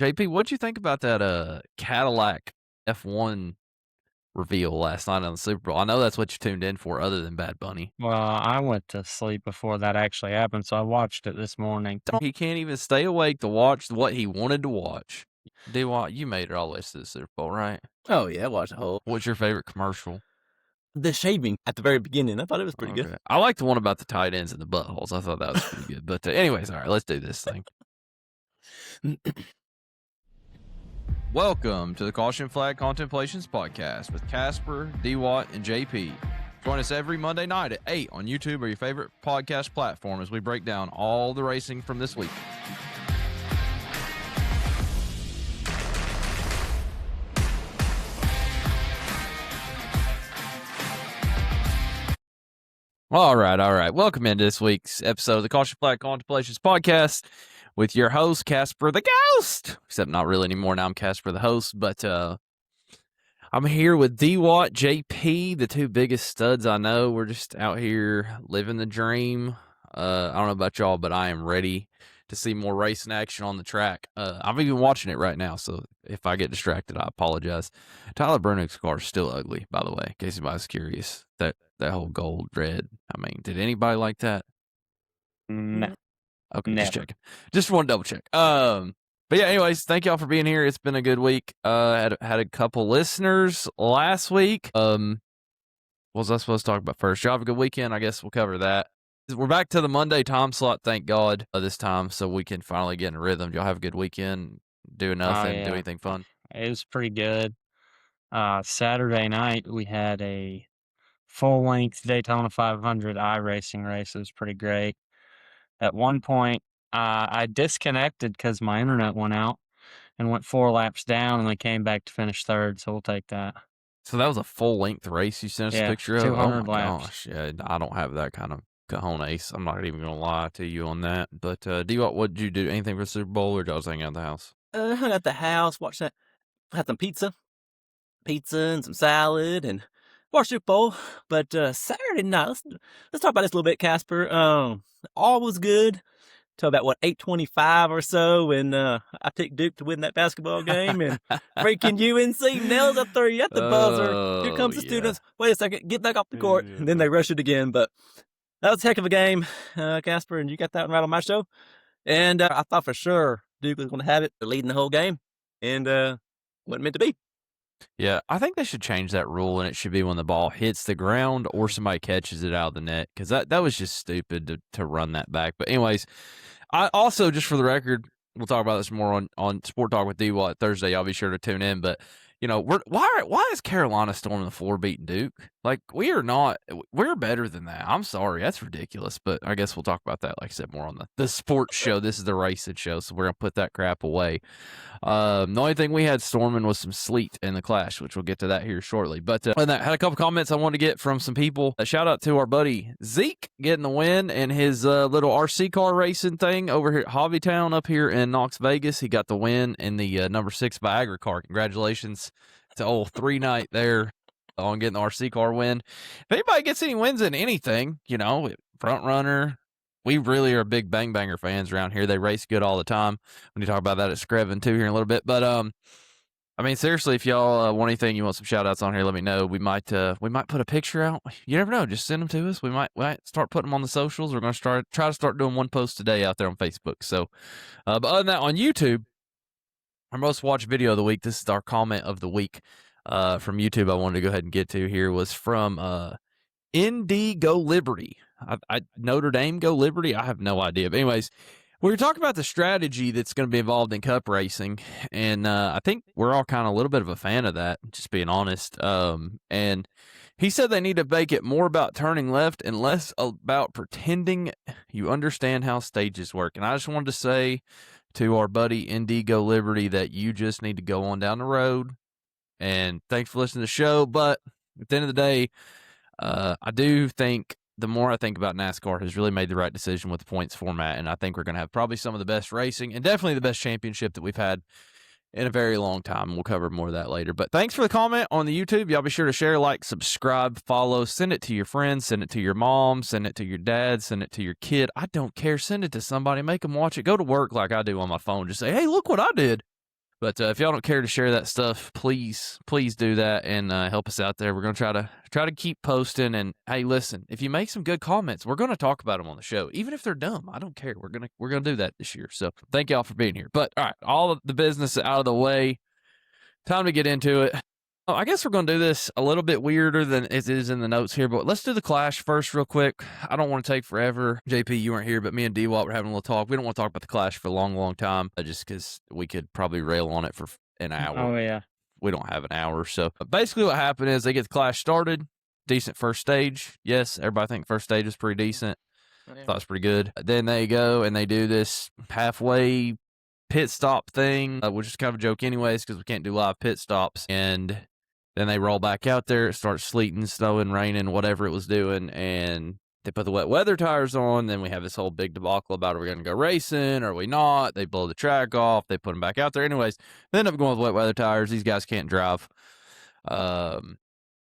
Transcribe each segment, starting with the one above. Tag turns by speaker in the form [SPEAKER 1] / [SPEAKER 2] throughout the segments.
[SPEAKER 1] JP, what'd you think about that Cadillac F1 reveal last night on the Super Bowl? I know that's what you tuned in for, other than Bad Bunny.
[SPEAKER 2] Well, I went to sleep before that actually happened, so I watched it this morning.
[SPEAKER 1] He can't even stay awake to watch what he wanted to watch. D-Watt, you made it all the way to the Super Bowl, right?
[SPEAKER 3] Oh, yeah, I watched the whole.
[SPEAKER 1] What's your favorite commercial?
[SPEAKER 3] The shaving at the very beginning. I thought it was pretty good.
[SPEAKER 1] I like the one about the tight ends and the buttholes. I thought that was pretty good. But anyways, all right, let's do this thing. Welcome to the Caution Flag Contemplations Podcast with Casper, D-Watt, and JP. Join us every Monday night at 8 on YouTube or your favorite podcast platform as we break down all the racing from this week. All right. Welcome into this week's episode of the Caution Flag Contemplations Podcast with your host, Casper the Ghost. Except not really anymore. Now I'm Casper the host, but I'm here with D-Watt, JP, the two biggest studs I know. We're just out here living the dream. I don't know about y'all, but I am ready to see more racing action on the track. I'm even watching it right now, so if I get distracted, I apologize. Tyler Brunig's car is still ugly, by the way, in case anybody's curious. That whole gold red. I mean, did anybody like that?
[SPEAKER 2] No.
[SPEAKER 1] Okay,
[SPEAKER 2] Never.
[SPEAKER 1] just checking. Just want to double check. But yeah, anyways, thank y'all for being here. It's been a good week. Had a couple listeners last week. What was I supposed to talk about first? Y'all have a good weekend. I guess we'll cover that. We're back to the Monday time slot, thank God, this time, so we can finally get in a rhythm. Y'all have a good weekend. Do nothing, do anything fun?
[SPEAKER 2] It was pretty good. Saturday night, we had a full-length Daytona 500 iRacing race. It was pretty great. At one point, I disconnected because my internet went out and went 4 laps down, and they came back to finish third, so we'll take that.
[SPEAKER 1] So that was a full-length race you sent us a picture of?
[SPEAKER 2] 200
[SPEAKER 1] oh, my
[SPEAKER 2] laps.
[SPEAKER 1] Gosh, yeah, I don't have that kind of cojones. I'm not even going to lie to you on that. But, D-Watt, what did you do? Anything for the Super Bowl, or did y'all just hang out at the house?
[SPEAKER 3] Hung at the house, watched that. Had some pizza and some salad, and watched Super Bowl. But Saturday night, let's talk about this a little bit, Casper. All was good till about 8:25 or so, when I picked Duke to win that basketball game, and freaking UNC nails a three at the buzzer. Here comes the students. Wait a second, get back off the court, and then they rush it again. But that was a heck of a game, Casper, and you got that one right on my show. And I thought for sure Duke was going to have it. They're leading the whole game, and wasn't meant to be.
[SPEAKER 1] Yeah, I think they should change that rule, and it should be when the ball hits the ground or somebody catches it out of the net, because that was just stupid to run that back. But anyways, I also, just for the record, we'll talk about this more on Sport Talk with D-Watt Thursday. I'll be sure to tune in. But, you know, why is Carolina storming the floor beating Duke? Like, we're better than that. I'm sorry, that's ridiculous. But I guess we'll talk about that, like I said, more on the sports show. This is the racing show, so we're going to put that crap away. The only thing we had storming was some sleet in the Clash, which we'll get to that here shortly. But I had a couple comments I wanted to get from some people. A shout out to our buddy Zeke getting the win in his little RC car racing thing over here at Hobbytown up here in Knox Vegas. He got the win in the number 6 Viagra car. Congratulations to old 3-night there on getting the RC car win. If anybody gets any wins in anything, you know, front runner. We really are big Bang Banger fans around here. They race good all the time. When you talk about that at Screven too here in a little bit. But I mean, seriously, if y'all want anything, you want some shout outs on here, let me know. We might put a picture out. You never know. Just send them to us. We might start putting them on the socials. We're going to try to start doing one post today out there on Facebook. So, but other than that, on YouTube, our most watched video of the week, this is our comment of the week from YouTube I wanted to go ahead and get to here, was from ND Go Liberty. I Notre Dame Go Liberty? I have no idea. But anyways, we were talking about the strategy that's going to be involved in cup racing, and I think we're all kind of a little bit of a fan of that, just being honest. And he said they need to make it more about turning left and less about pretending you understand how stages work. And I just wanted to say to our buddy ND Go Liberty that you just need to go on down the road. And thanks for listening to the show. But at the end of the day, I do think the more I think about NASCAR has really made the right decision with the points format, and I think we're going to have probably some of the best racing and definitely the best championship that we've had in a very long time. We'll cover more of that later. But thanks for the comment on the YouTube. Y'all be sure to share, like, subscribe, follow, send it to your friends, send it to your mom, send it to your dad, send it to your kid. I don't care. Send it to somebody. Make them watch it. Go to work like I do on my phone. Just say, hey, look what I did. But if y'all don't care to share that stuff, please do that and help us out there. We're gonna try to keep posting. And hey, listen, if you make some good comments, we're gonna talk about them on the show, even if they're dumb. I don't care. We're gonna do that this year. So thank y'all for being here. But all right, all of the business out of the way. Time to get into it. Oh, I guess we're going to do this a little bit weirder than it is in the notes here, but let's do the Clash first real quick. I don't want to take forever. JP, you weren't here, but me and D-Walt were having a little talk. We don't want to talk about the Clash for a long, long time, just because we could probably rail on it for an hour.
[SPEAKER 2] Oh, yeah.
[SPEAKER 1] We don't have an hour. So basically what happened is they get the Clash started. Decent first stage. Yes, everybody think first stage is pretty decent.
[SPEAKER 3] Oh, yeah.
[SPEAKER 1] Thought it was pretty good. Then they go and they do this halfway pit stop thing, which is kind of a joke anyways because we can't do live pit stops. And then they roll back out there. It starts sleeting, snowing, raining, whatever it was doing. And they put the wet weather tires on. Then we have this whole big debacle about, are we going to go racing? Are we not? They blow the track off. They put them back out there. Anyways, they end up going with wet weather tires. These guys can't drive. And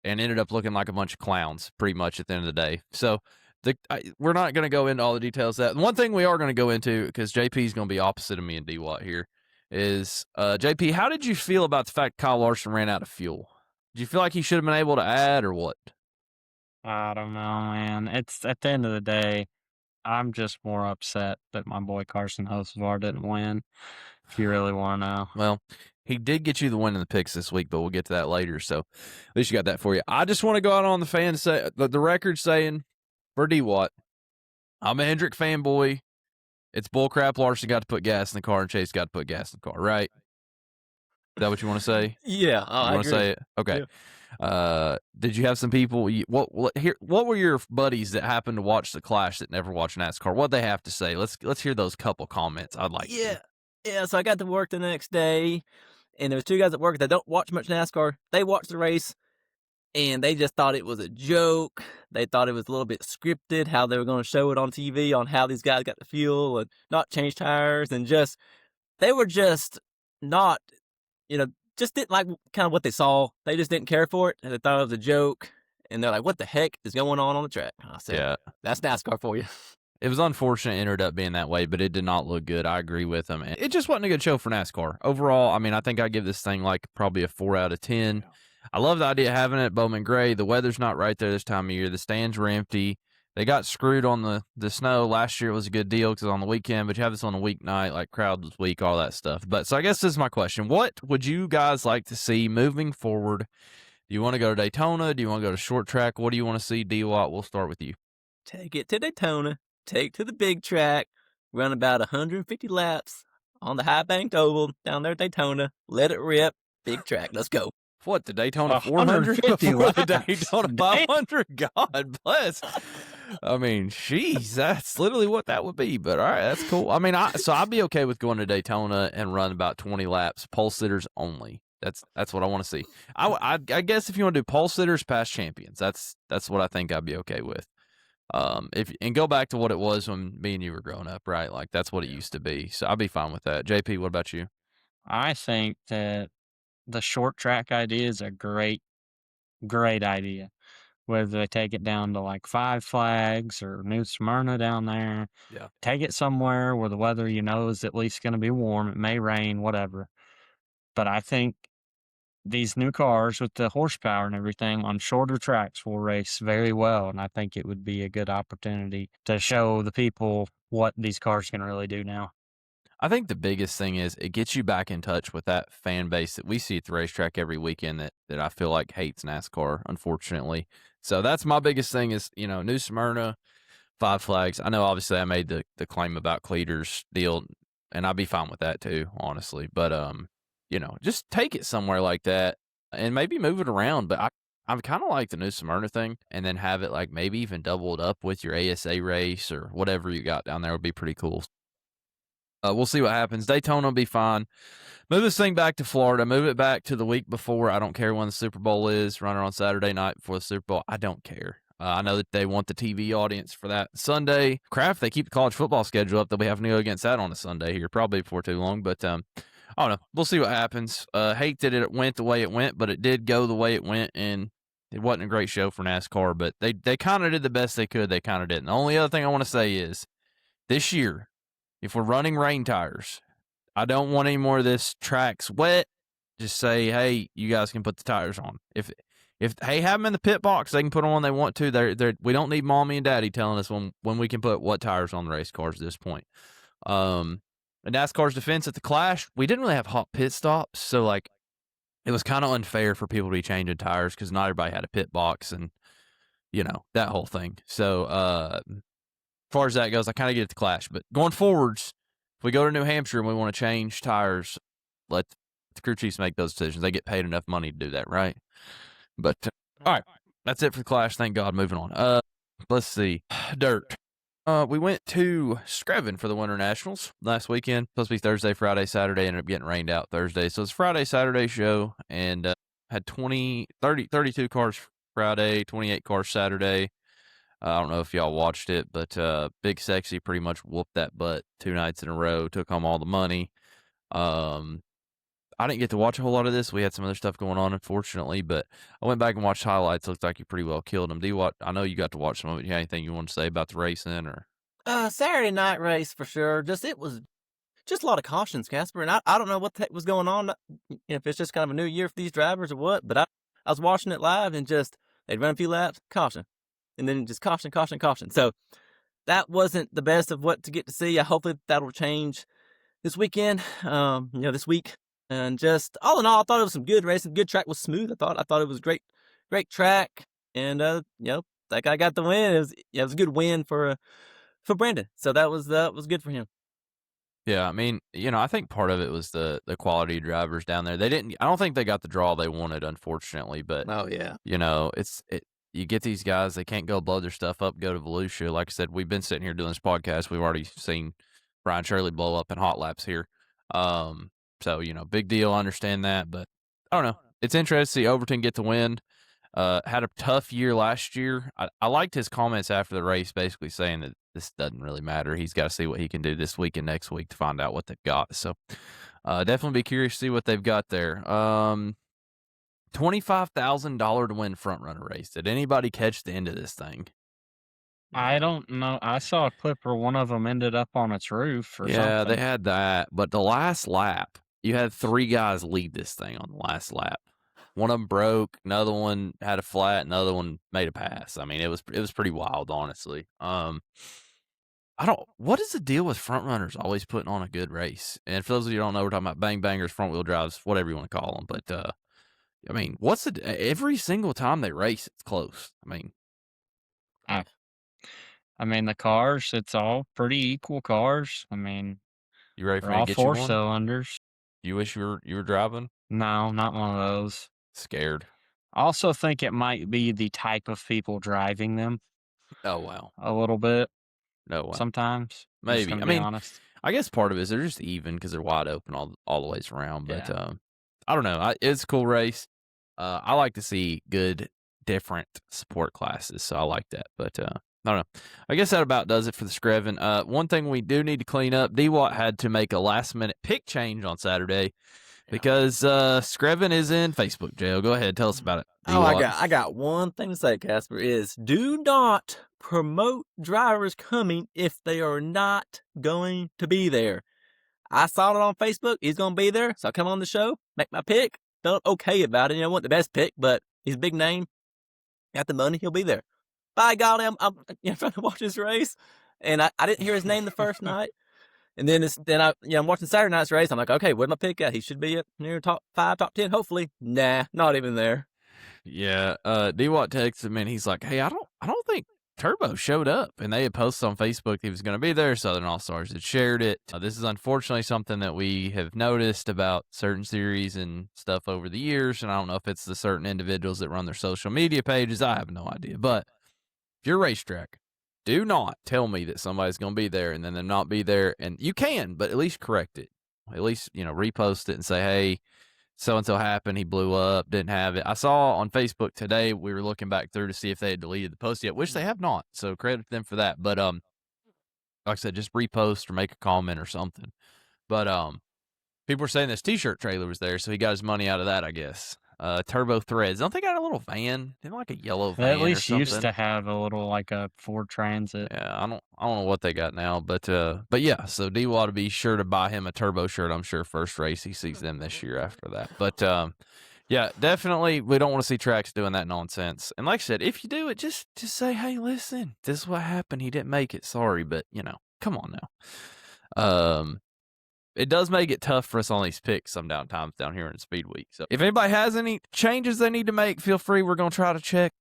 [SPEAKER 1] ended up looking like a bunch of clowns pretty much at the end of the day. So we're not going to go into all the details of that. One thing we are going to go into, because JP is going to be opposite of me and D-Watt here, is JP, how did you feel about the fact Kyle Larson ran out of fuel? Did you feel like he should have been able to add or what?
[SPEAKER 2] I don't know, man. It's at the end of the day, I'm just more upset that my boy Carson Hocevar didn't win, if you really want to know.
[SPEAKER 1] Well, he did get you the win in the picks this week, but we'll get to that later. So at least you got that for you. I just want to go out on the fan say the record saying for D-Watt, I'm a Hendrick fanboy. It's bullcrap. Larson got to put gas in the car and Chase got to put gas in the car, right? Is that what you want to say?
[SPEAKER 3] Yeah,
[SPEAKER 1] I want to say it. Okay. Yeah. Did you have some people? What were your buddies that happened to watch the Clash that never watched NASCAR? What they have to say? Let's hear those couple comments. I'd like.
[SPEAKER 3] Yeah,
[SPEAKER 1] to.
[SPEAKER 3] yeah. So I got to work the next day, and there was two guys at work that don't watch much NASCAR. They watched the race, and they just thought it was a joke. They thought it was a little bit scripted, how they were going to show it on TV on how these guys got the fuel and not change tires, and just they were just not. Just didn't like kind of what they saw. They just didn't care for it, and they thought it was a joke. And they're like, what the heck is going on the track? I said, yeah, that's NASCAR for you.
[SPEAKER 1] It was unfortunate it ended up being that way, but it did not look good. I agree with them. It just wasn't a good show for NASCAR. Overall, I mean, I think I give this thing like probably a 4 out of 10. Yeah. I love the idea of having it at Bowman Gray. The weather's not right there this time of year. The stands were empty. They got screwed on the snow. Last year it was a good deal because it was on the weekend, but you have this on a weeknight, like crowd was weak, all that stuff. But so I guess this is my question. What would you guys like to see moving forward? Do you want to go to Daytona? Do you want to go to short track? What do you want to see? D-Watt, we'll start with you.
[SPEAKER 3] Take it to Daytona. Take to the big track. Run about 150 laps on the high banked oval down there at Daytona. Let it rip. Big track. Let's go.
[SPEAKER 1] What, the Daytona 400 before the Daytona 500? God bless. I mean, jeez, that's literally what that would be. But all right, that's cool. I mean, so I'd be okay with going to Daytona and run about 20 laps, pole sitters only. That's what I want to see. I guess if you want to do pole sitters, past champions, that's what I think I'd be okay with. And go back to what it was when me and you were growing up, right? Like that's what it used to be. So I'd be fine with that. JP, what about you?
[SPEAKER 2] I think that the short track idea is a great idea. Whether they take it down to like Five Flags or New Smyrna down there.
[SPEAKER 1] Yeah.
[SPEAKER 2] Take it somewhere where the weather, is at least going to be warm. It may rain, whatever. But I think these new cars with the horsepower and everything on shorter tracks will race very well. And I think it would be a good opportunity to show the people what these cars can really do now.
[SPEAKER 1] I think the biggest thing is it gets you back in touch with that fan base that we see at the racetrack every weekend that I feel like hates NASCAR, unfortunately. So that's my biggest thing is, New Smyrna, Five Flags. I know obviously I made the claim about Cleater's deal, and I'd be fine with that too, honestly. But, just take it somewhere like that and maybe move it around. But I kind of like the New Smyrna thing and then have it like maybe even double it up with your ASA race or whatever you got down there would be pretty cool. We'll see what happens. Daytona will be fine. Move this thing back to Florida. Move it back to the week before. I don't care when the Super Bowl is. Run it on Saturday night before the Super Bowl. I don't care. I know that they want the TV audience for that. Sunday, Kraft, they keep the college football schedule up. They'll be having to go against that on a Sunday here, probably before too long. But I don't know. We'll see what happens. Hate that it went the way it went, but it did go the way it went, and it wasn't a great show for NASCAR. But they kind of did the best they could. They kind of did. And the only other thing I want to say is this year, if we're running rain tires, I don't want any more of this track's wet. Just say, hey, you guys can put the tires on. If hey, have them in the pit box, they can put on when they want to. We don't need mommy and daddy telling us when we can put what tires on the race cars at this point. In NASCAR's defense at the Clash, we didn't really have hot pit stops, so like it was kind of unfair for people to be changing tires because not everybody had a pit box and that whole thing. So as far as that goes, I kind of get it the Clash. But going forwards, if we go to New Hampshire and we want to change tires, let the crew chiefs make those decisions. They get paid enough money to do that, right? But all right, that's it for the Clash. Thank God. Moving on. Let's see. Dirt. We went to Screven for the Winter Nationals last weekend. Supposed to be Thursday, Friday, Saturday. Ended up getting rained out Thursday. So it's Friday, Saturday show, and had 32 cars Friday, 28 cars Saturday. I don't know if y'all watched it, but Big Sexy pretty much whooped that butt 2 nights in a row, took home all the money. I didn't get to watch a whole lot of this. We had some other stuff going on, unfortunately, but I went back and watched highlights. Looked like you pretty well killed him. I know you got to watch some of it. You have anything you want to say about the racing or?
[SPEAKER 3] Saturday night race for sure. It was just a lot of cautions, Casper, and I don't know what the heck was going on. If it's just kind of a new year for these drivers or what, but I was watching it live and just they'd run a few laps, caution, and then just caution. So that wasn't the best of what to get to see. Hopefully that'll change this weekend. This week. And just all in all, I thought it was some good racing. Good track was smooth. I thought it was great track. And that guy got the win. It was a good win for Brandon. So that was good for him.
[SPEAKER 1] Yeah, I mean, I think part of it was the quality of drivers down there. I don't think they got the draw they wanted, unfortunately. But
[SPEAKER 3] oh yeah,
[SPEAKER 1] you get these guys, they can't go blow their stuff up, go to Volusia. Like I said, we've been sitting here doing this podcast. We've already seen Brian Shirley blow up in hot laps here. So, big deal. I understand that, but I don't know. It's interesting to see Overton get the win. Had a tough year last year. I liked his comments after the race, basically saying that this doesn't really matter. He's got to see what he can do this week and next week to find out what they've got. So, definitely be curious to see what they've got there. $25,000 to win front runner race. Did anybody catch the end of this thing?
[SPEAKER 2] I don't know. I saw a clip where one of them ended up on its roof or something.
[SPEAKER 1] Yeah, they had that. But the last lap, you had 3 guys lead this thing on the last lap. One of them broke, another one had a flat, another one made a pass. I mean, it was pretty wild, honestly. What is the deal with front runners always putting on a good race? And for those of you who don't know, we're talking about bang bangers, front wheel drives, whatever you want to call them. But I mean, every single time they race, it's close.
[SPEAKER 2] I mean, the cars, it's all pretty equal cars. I mean,
[SPEAKER 1] you ready for
[SPEAKER 2] they're
[SPEAKER 1] me
[SPEAKER 2] all
[SPEAKER 1] to get you one?
[SPEAKER 2] 4-cylinders.
[SPEAKER 1] You wish you were driving?
[SPEAKER 2] No, not one of those.
[SPEAKER 1] Scared.
[SPEAKER 2] I also think it might be the type of people driving them.
[SPEAKER 1] Oh wow.
[SPEAKER 2] A little bit.
[SPEAKER 1] No way.
[SPEAKER 2] Sometimes.
[SPEAKER 1] Maybe.
[SPEAKER 2] I mean, honest.
[SPEAKER 1] I guess part of it is they're just even because they're wide open all the ways around. But I don't know. It's a cool race. I like to see good, different support classes, so I like that. But I don't know. I guess that about does it for the Screven. One thing we do need to clean up, D-Watt had to make a last-minute pick change on Saturday because Screven is in Facebook jail. Go ahead. Tell us about it, D-Watt.
[SPEAKER 3] Oh, I got one thing to say, Casper, is do not promote drivers coming if they are not going to be there. I saw it on Facebook. He's going to be there, so I come on the show, make my pick. Felt okay about it. Wasn't the best pick, but he's a big name. Got the money. He'll be there. By golly, I'm trying to watch this race, and I didn't hear his name the first night. And then I'm watching Saturday night's race. I'm like, okay, where'd my pick at? He should be up near top 5, top 10, hopefully. Nah, not even there.
[SPEAKER 1] Yeah, D-Watt texted me, and he's like, hey, I don't think Turbo showed up, and they had posted on Facebook he was going to be there. Southern All-Stars had shared it. This is unfortunately something that we have noticed about certain series and stuff over the years, and I don't know if it's the certain individuals that run their social media pages. I have no idea. But if you're a racetrack, do not tell me that somebody's going to be there and then they'll not be there. And you can, but at least correct it. At least, repost it and say, hey, so-and-so happened, he blew up, didn't have it. I saw on Facebook today, we were looking back through to see if they had deleted the post yet, which they have not, so credit them for that. But, like I said, just repost or make a comment or something. But, people were saying this T-shirt trailer was there, so he got his money out of that, I guess. turbo threads. Don't they got a little van? They like a yellow
[SPEAKER 2] They
[SPEAKER 1] van
[SPEAKER 2] at
[SPEAKER 1] or
[SPEAKER 2] least used
[SPEAKER 1] something.
[SPEAKER 2] to have a little like a Ford Transit.
[SPEAKER 1] Yeah, I don't know what they got now, but yeah. So D-Wad to be sure to buy him a turbo shirt. I'm sure first race he sees them this year after that. But yeah, definitely we don't want to see tracks doing that nonsense. And like I said, if you do it, just say, hey, listen, this is what happened. He didn't make it. Sorry, but come on now. It does make it tough for us on these picks some times down here in Speed Week. So if anybody has any changes they need to make, feel free. We're going to try to check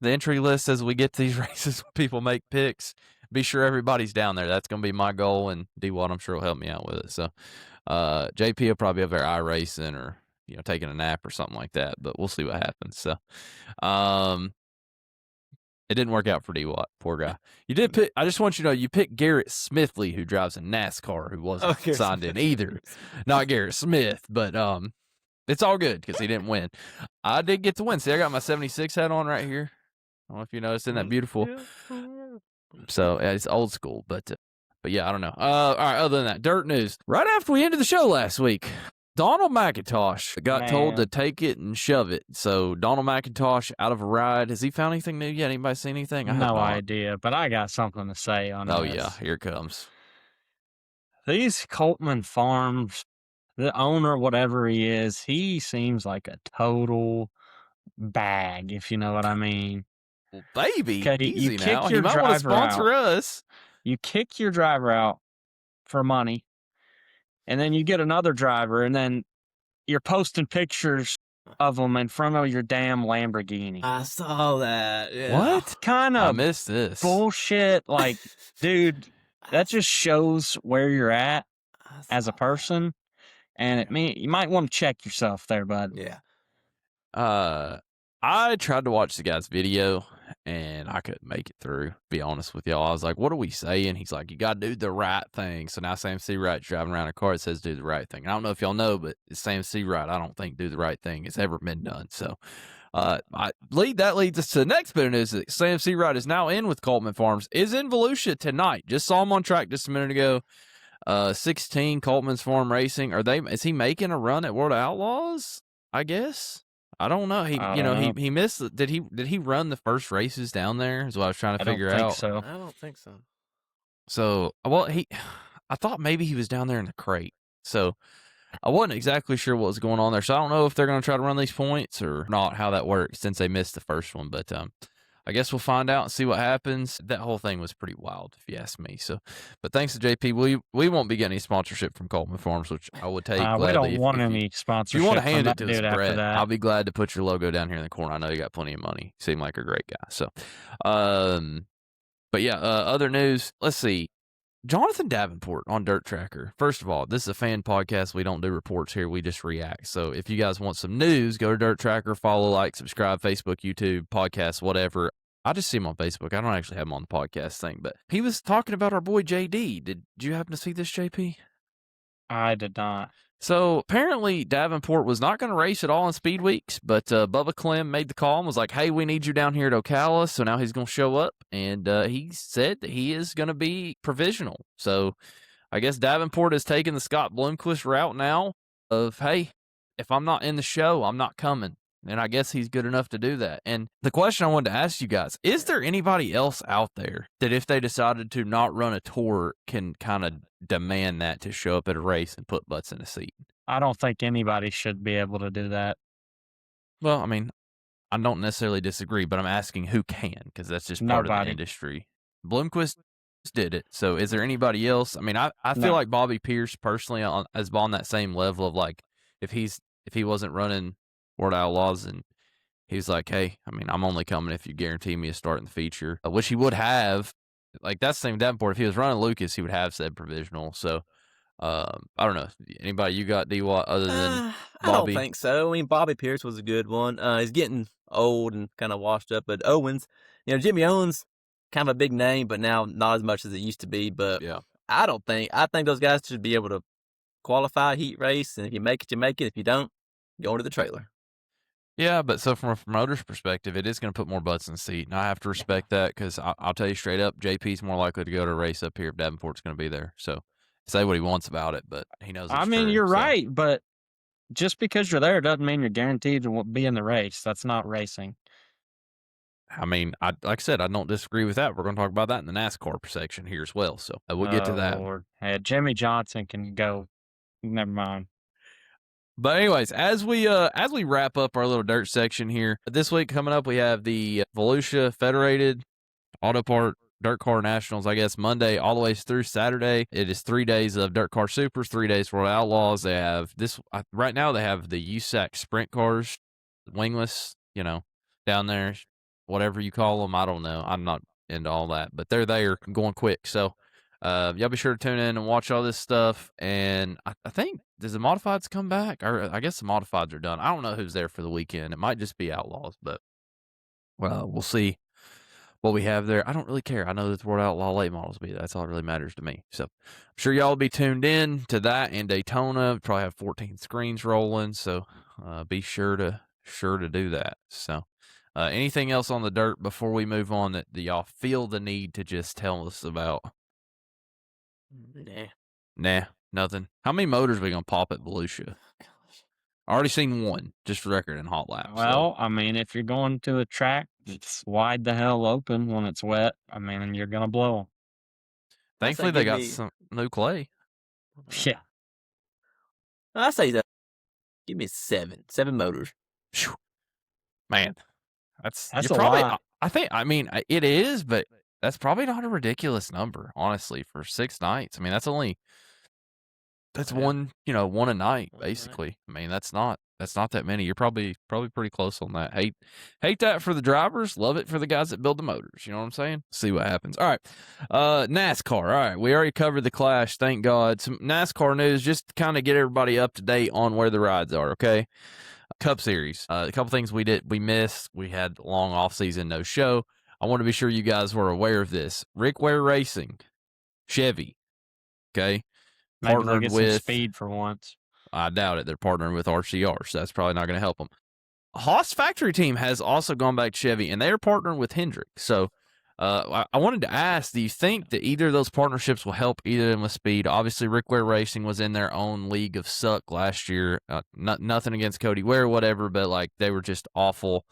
[SPEAKER 1] the entry list as we get to these races when people make picks. Be sure everybody's down there. That's going to be my goal, and D-Watt, I'm sure, will help me out with it. So JP will probably have their iRacing or taking a nap or something like that, but we'll see what happens. So it didn't work out for D-Watt. Poor guy. You did pick. I just want you to know you picked Garrett Smithley, who drives a NASCAR, who wasn't signed in either. Not Garrett Smith, but it's all good because he didn't win. I did get to win. See, I got my 76 hat on right here. I don't know if you noticed. Isn't that beautiful? So yeah, it's old school, but yeah, I don't know. All right. Other than that, dirt news. Right after we ended the show last week, Donald McIntosh got told to take it and shove it. So Donald McIntosh out of a ride. Has he found anything new yet? Anybody seen anything? I
[SPEAKER 2] No idea, but I got something to say on this.
[SPEAKER 1] Oh yeah, here it comes.
[SPEAKER 2] These Coltman Farms, the owner, whatever he is, he seems like a total bag, if you know what I mean.
[SPEAKER 1] Well, baby, easy
[SPEAKER 2] you
[SPEAKER 1] now.
[SPEAKER 2] kick
[SPEAKER 1] He
[SPEAKER 2] your
[SPEAKER 1] might want to
[SPEAKER 2] driver
[SPEAKER 1] sponsor
[SPEAKER 2] out.
[SPEAKER 1] us.
[SPEAKER 2] You kick your driver out for money, and then you get another driver, and then you're posting pictures of them in front of your damn Lamborghini.
[SPEAKER 3] I saw that. Yeah.
[SPEAKER 1] What
[SPEAKER 2] kind
[SPEAKER 1] I
[SPEAKER 2] of
[SPEAKER 1] missed this
[SPEAKER 2] bullshit? Like, dude, that just shows where you're at as a person, and you might want to check yourself there, bud.
[SPEAKER 3] Yeah.
[SPEAKER 1] I tried to watch the guy's video and I couldn't make it through, to be honest with y'all. I was like, what are we saying? He's like, you got to do the right thing. So now Sam Seawright's driving around a car that says do the right thing. I don't know if y'all know, but it's Sam Seawright. I don't think do the right thing has ever been done. So that leads us to the next bit of news that Sam Seawright is now in with Coltman Farms, is in Volusia tonight. Just saw him on track just a minute ago. 16 Coltman's Farm Racing. Is he making a run at World of Outlaws? I guess. I don't know. He missed. Did he run the first races down there? Is what I was trying to figure out.
[SPEAKER 2] So.
[SPEAKER 3] I don't think so.
[SPEAKER 1] So, I thought maybe he was down there in the crate. So I wasn't exactly sure what was going on there. So I don't know if they're going to try to run these points or not, how that works since they missed the first one. But I guess we'll find out and see what happens. That whole thing was pretty wild, if you ask me. So, but thanks to JP, we won't be getting any sponsorship from Coltman Farms, which I would take gladly.
[SPEAKER 2] We don't want any sponsorship.
[SPEAKER 1] If you want to hand it to us,
[SPEAKER 2] Brett,
[SPEAKER 1] I'll be glad to put your logo down here in the corner. I know you got plenty of money. You seem like a great guy. So, but yeah, other news. Let's see. Jonathan Davenport on Dirt Tracker. First of all, this is a fan podcast. We don't do reports here. We just react. So if you guys want some news, go to Dirt Tracker, follow, like, subscribe, Facebook, YouTube, podcast, whatever. I just see him on Facebook. I don't actually have him on the podcast thing, but he was talking about our boy JD. Did you happen to see this, JP?
[SPEAKER 2] I did not.
[SPEAKER 1] So apparently Davenport was not going to race at all in Speed Weeks, but Bubba Clem made the call and was like, hey, we need you down here at Ocala. So now he's going to show up, and he said that he is going to be provisional. So I guess Davenport has taken the Scott Bloomquist route now of, hey, if I'm not in the show, I'm not coming. And I guess he's good enough to do that. And the question I wanted to ask you guys, is there anybody else out there that if they decided to not run a tour can kind of demand that to show up at a race and put butts in a seat?
[SPEAKER 2] I don't think anybody should be able to do that.
[SPEAKER 1] Well, I mean, I don't necessarily disagree, but I'm asking who can, because that's just part of the industry. Bloomquist did it. So is there anybody else? I mean, I feel like Bobby Pierce personally is on that same level of like, if he wasn't running World Outlaws and he's like, hey, I mean, I'm only coming if you guarantee me a start in the feature, which he would have. Like, that's the same Davenport. If he was running Lucas, he would have said provisional. So I don't know. Anybody you got, D-Watt, other than Bobby?
[SPEAKER 3] I don't think so. I mean, Bobby Pierce was a good one. He's getting old and kind of washed up. But Owens, Jimmy Owens, kind of a big name, but now not as much as it used to be. But
[SPEAKER 1] yeah,
[SPEAKER 3] I think those guys should be able to qualify, heat race. And if you make it, you make it. If you don't, go into the trailer.
[SPEAKER 1] Yeah, but so from a promoter's perspective, it is going to put more butts in the seat. And I have to respect that because I'll tell you straight up, JP's more likely to go to a race up here if Davenport's going to be there. So say what he wants about it, but he knows it's
[SPEAKER 2] I mean,
[SPEAKER 1] true,
[SPEAKER 2] you're right, but just because you're there doesn't mean you're guaranteed to be in the race. That's not racing.
[SPEAKER 1] I mean, like I said, I don't disagree with that. We're going to talk about that in the NASCAR section here as well. So we'll get to that.
[SPEAKER 2] Lord. Hey, Jimmy Johnson can go. Never mind.
[SPEAKER 1] But anyways, as we wrap up our little dirt section here, this week coming up, we have the Volusia Federated Auto Part Dirt Car Nationals, I guess, Monday all the way through Saturday. It is 3 days of Dirt Car Supers, 3 days for Outlaws. They have this right now. They have the USAC Sprint cars, wingless, down there, whatever you call them. I don't know. I'm not into all that, but they're there going quick. So y'all be sure to tune in and watch all this stuff. And I think, does the modifieds come back? Or I guess the modifieds are done. I don't know who's there for the weekend. It might just be Outlaws, but we'll see what we have there. I don't really care. I know that the World Outlaw late models will be. That's all that really matters to me. So I'm sure y'all will be tuned in to that in Daytona. Probably have 14 screens rolling. So be sure to do that. So anything else on the dirt before we move on that y'all feel the need to just tell us about? Nah, nothing. How many motors are we going to pop at Volusia? I already seen one, just for the record, in hot laps.
[SPEAKER 2] Well, I mean, if you're going to a track that's wide the hell open when it's wet, I mean, you're going to blow them.
[SPEAKER 1] Thankfully, they got some new clay.
[SPEAKER 2] Yeah.
[SPEAKER 3] I say that. Give me 7 motors.
[SPEAKER 1] Whew. Man, that's
[SPEAKER 2] a
[SPEAKER 1] probably,
[SPEAKER 2] lot.
[SPEAKER 1] I mean, it is, but that's probably not a ridiculous number, honestly, for 6 nights. I mean, that's one a night, basically. I mean, that's not that many. You're probably pretty close on that. Hate that for the drivers. Love it for the guys that build the motors. You know what I'm saying? See what happens. All right. NASCAR. All right. We already covered the Clash. Thank God. Some NASCAR news, just to kind of get everybody up to date on where the rides are. Okay. Cup Series. A couple things we missed. We had a long off season, no show. I want to be sure you guys were aware of this. Rick Ware Racing, Chevy. Okay.
[SPEAKER 2] Maybe they'll
[SPEAKER 1] Partnered
[SPEAKER 2] get
[SPEAKER 1] with
[SPEAKER 2] some speed for once.
[SPEAKER 1] I doubt it. They're partnering with RCR, so that's probably not going to help them. Haas factory team has also gone back to Chevy, and they are partnering with Hendrick. So I wanted to ask, do you think that either of those partnerships will help either of them with speed? Obviously, Rick Ware Racing was in their own league of suck last year. Nothing against Cody Ware, whatever, but like they were just awful.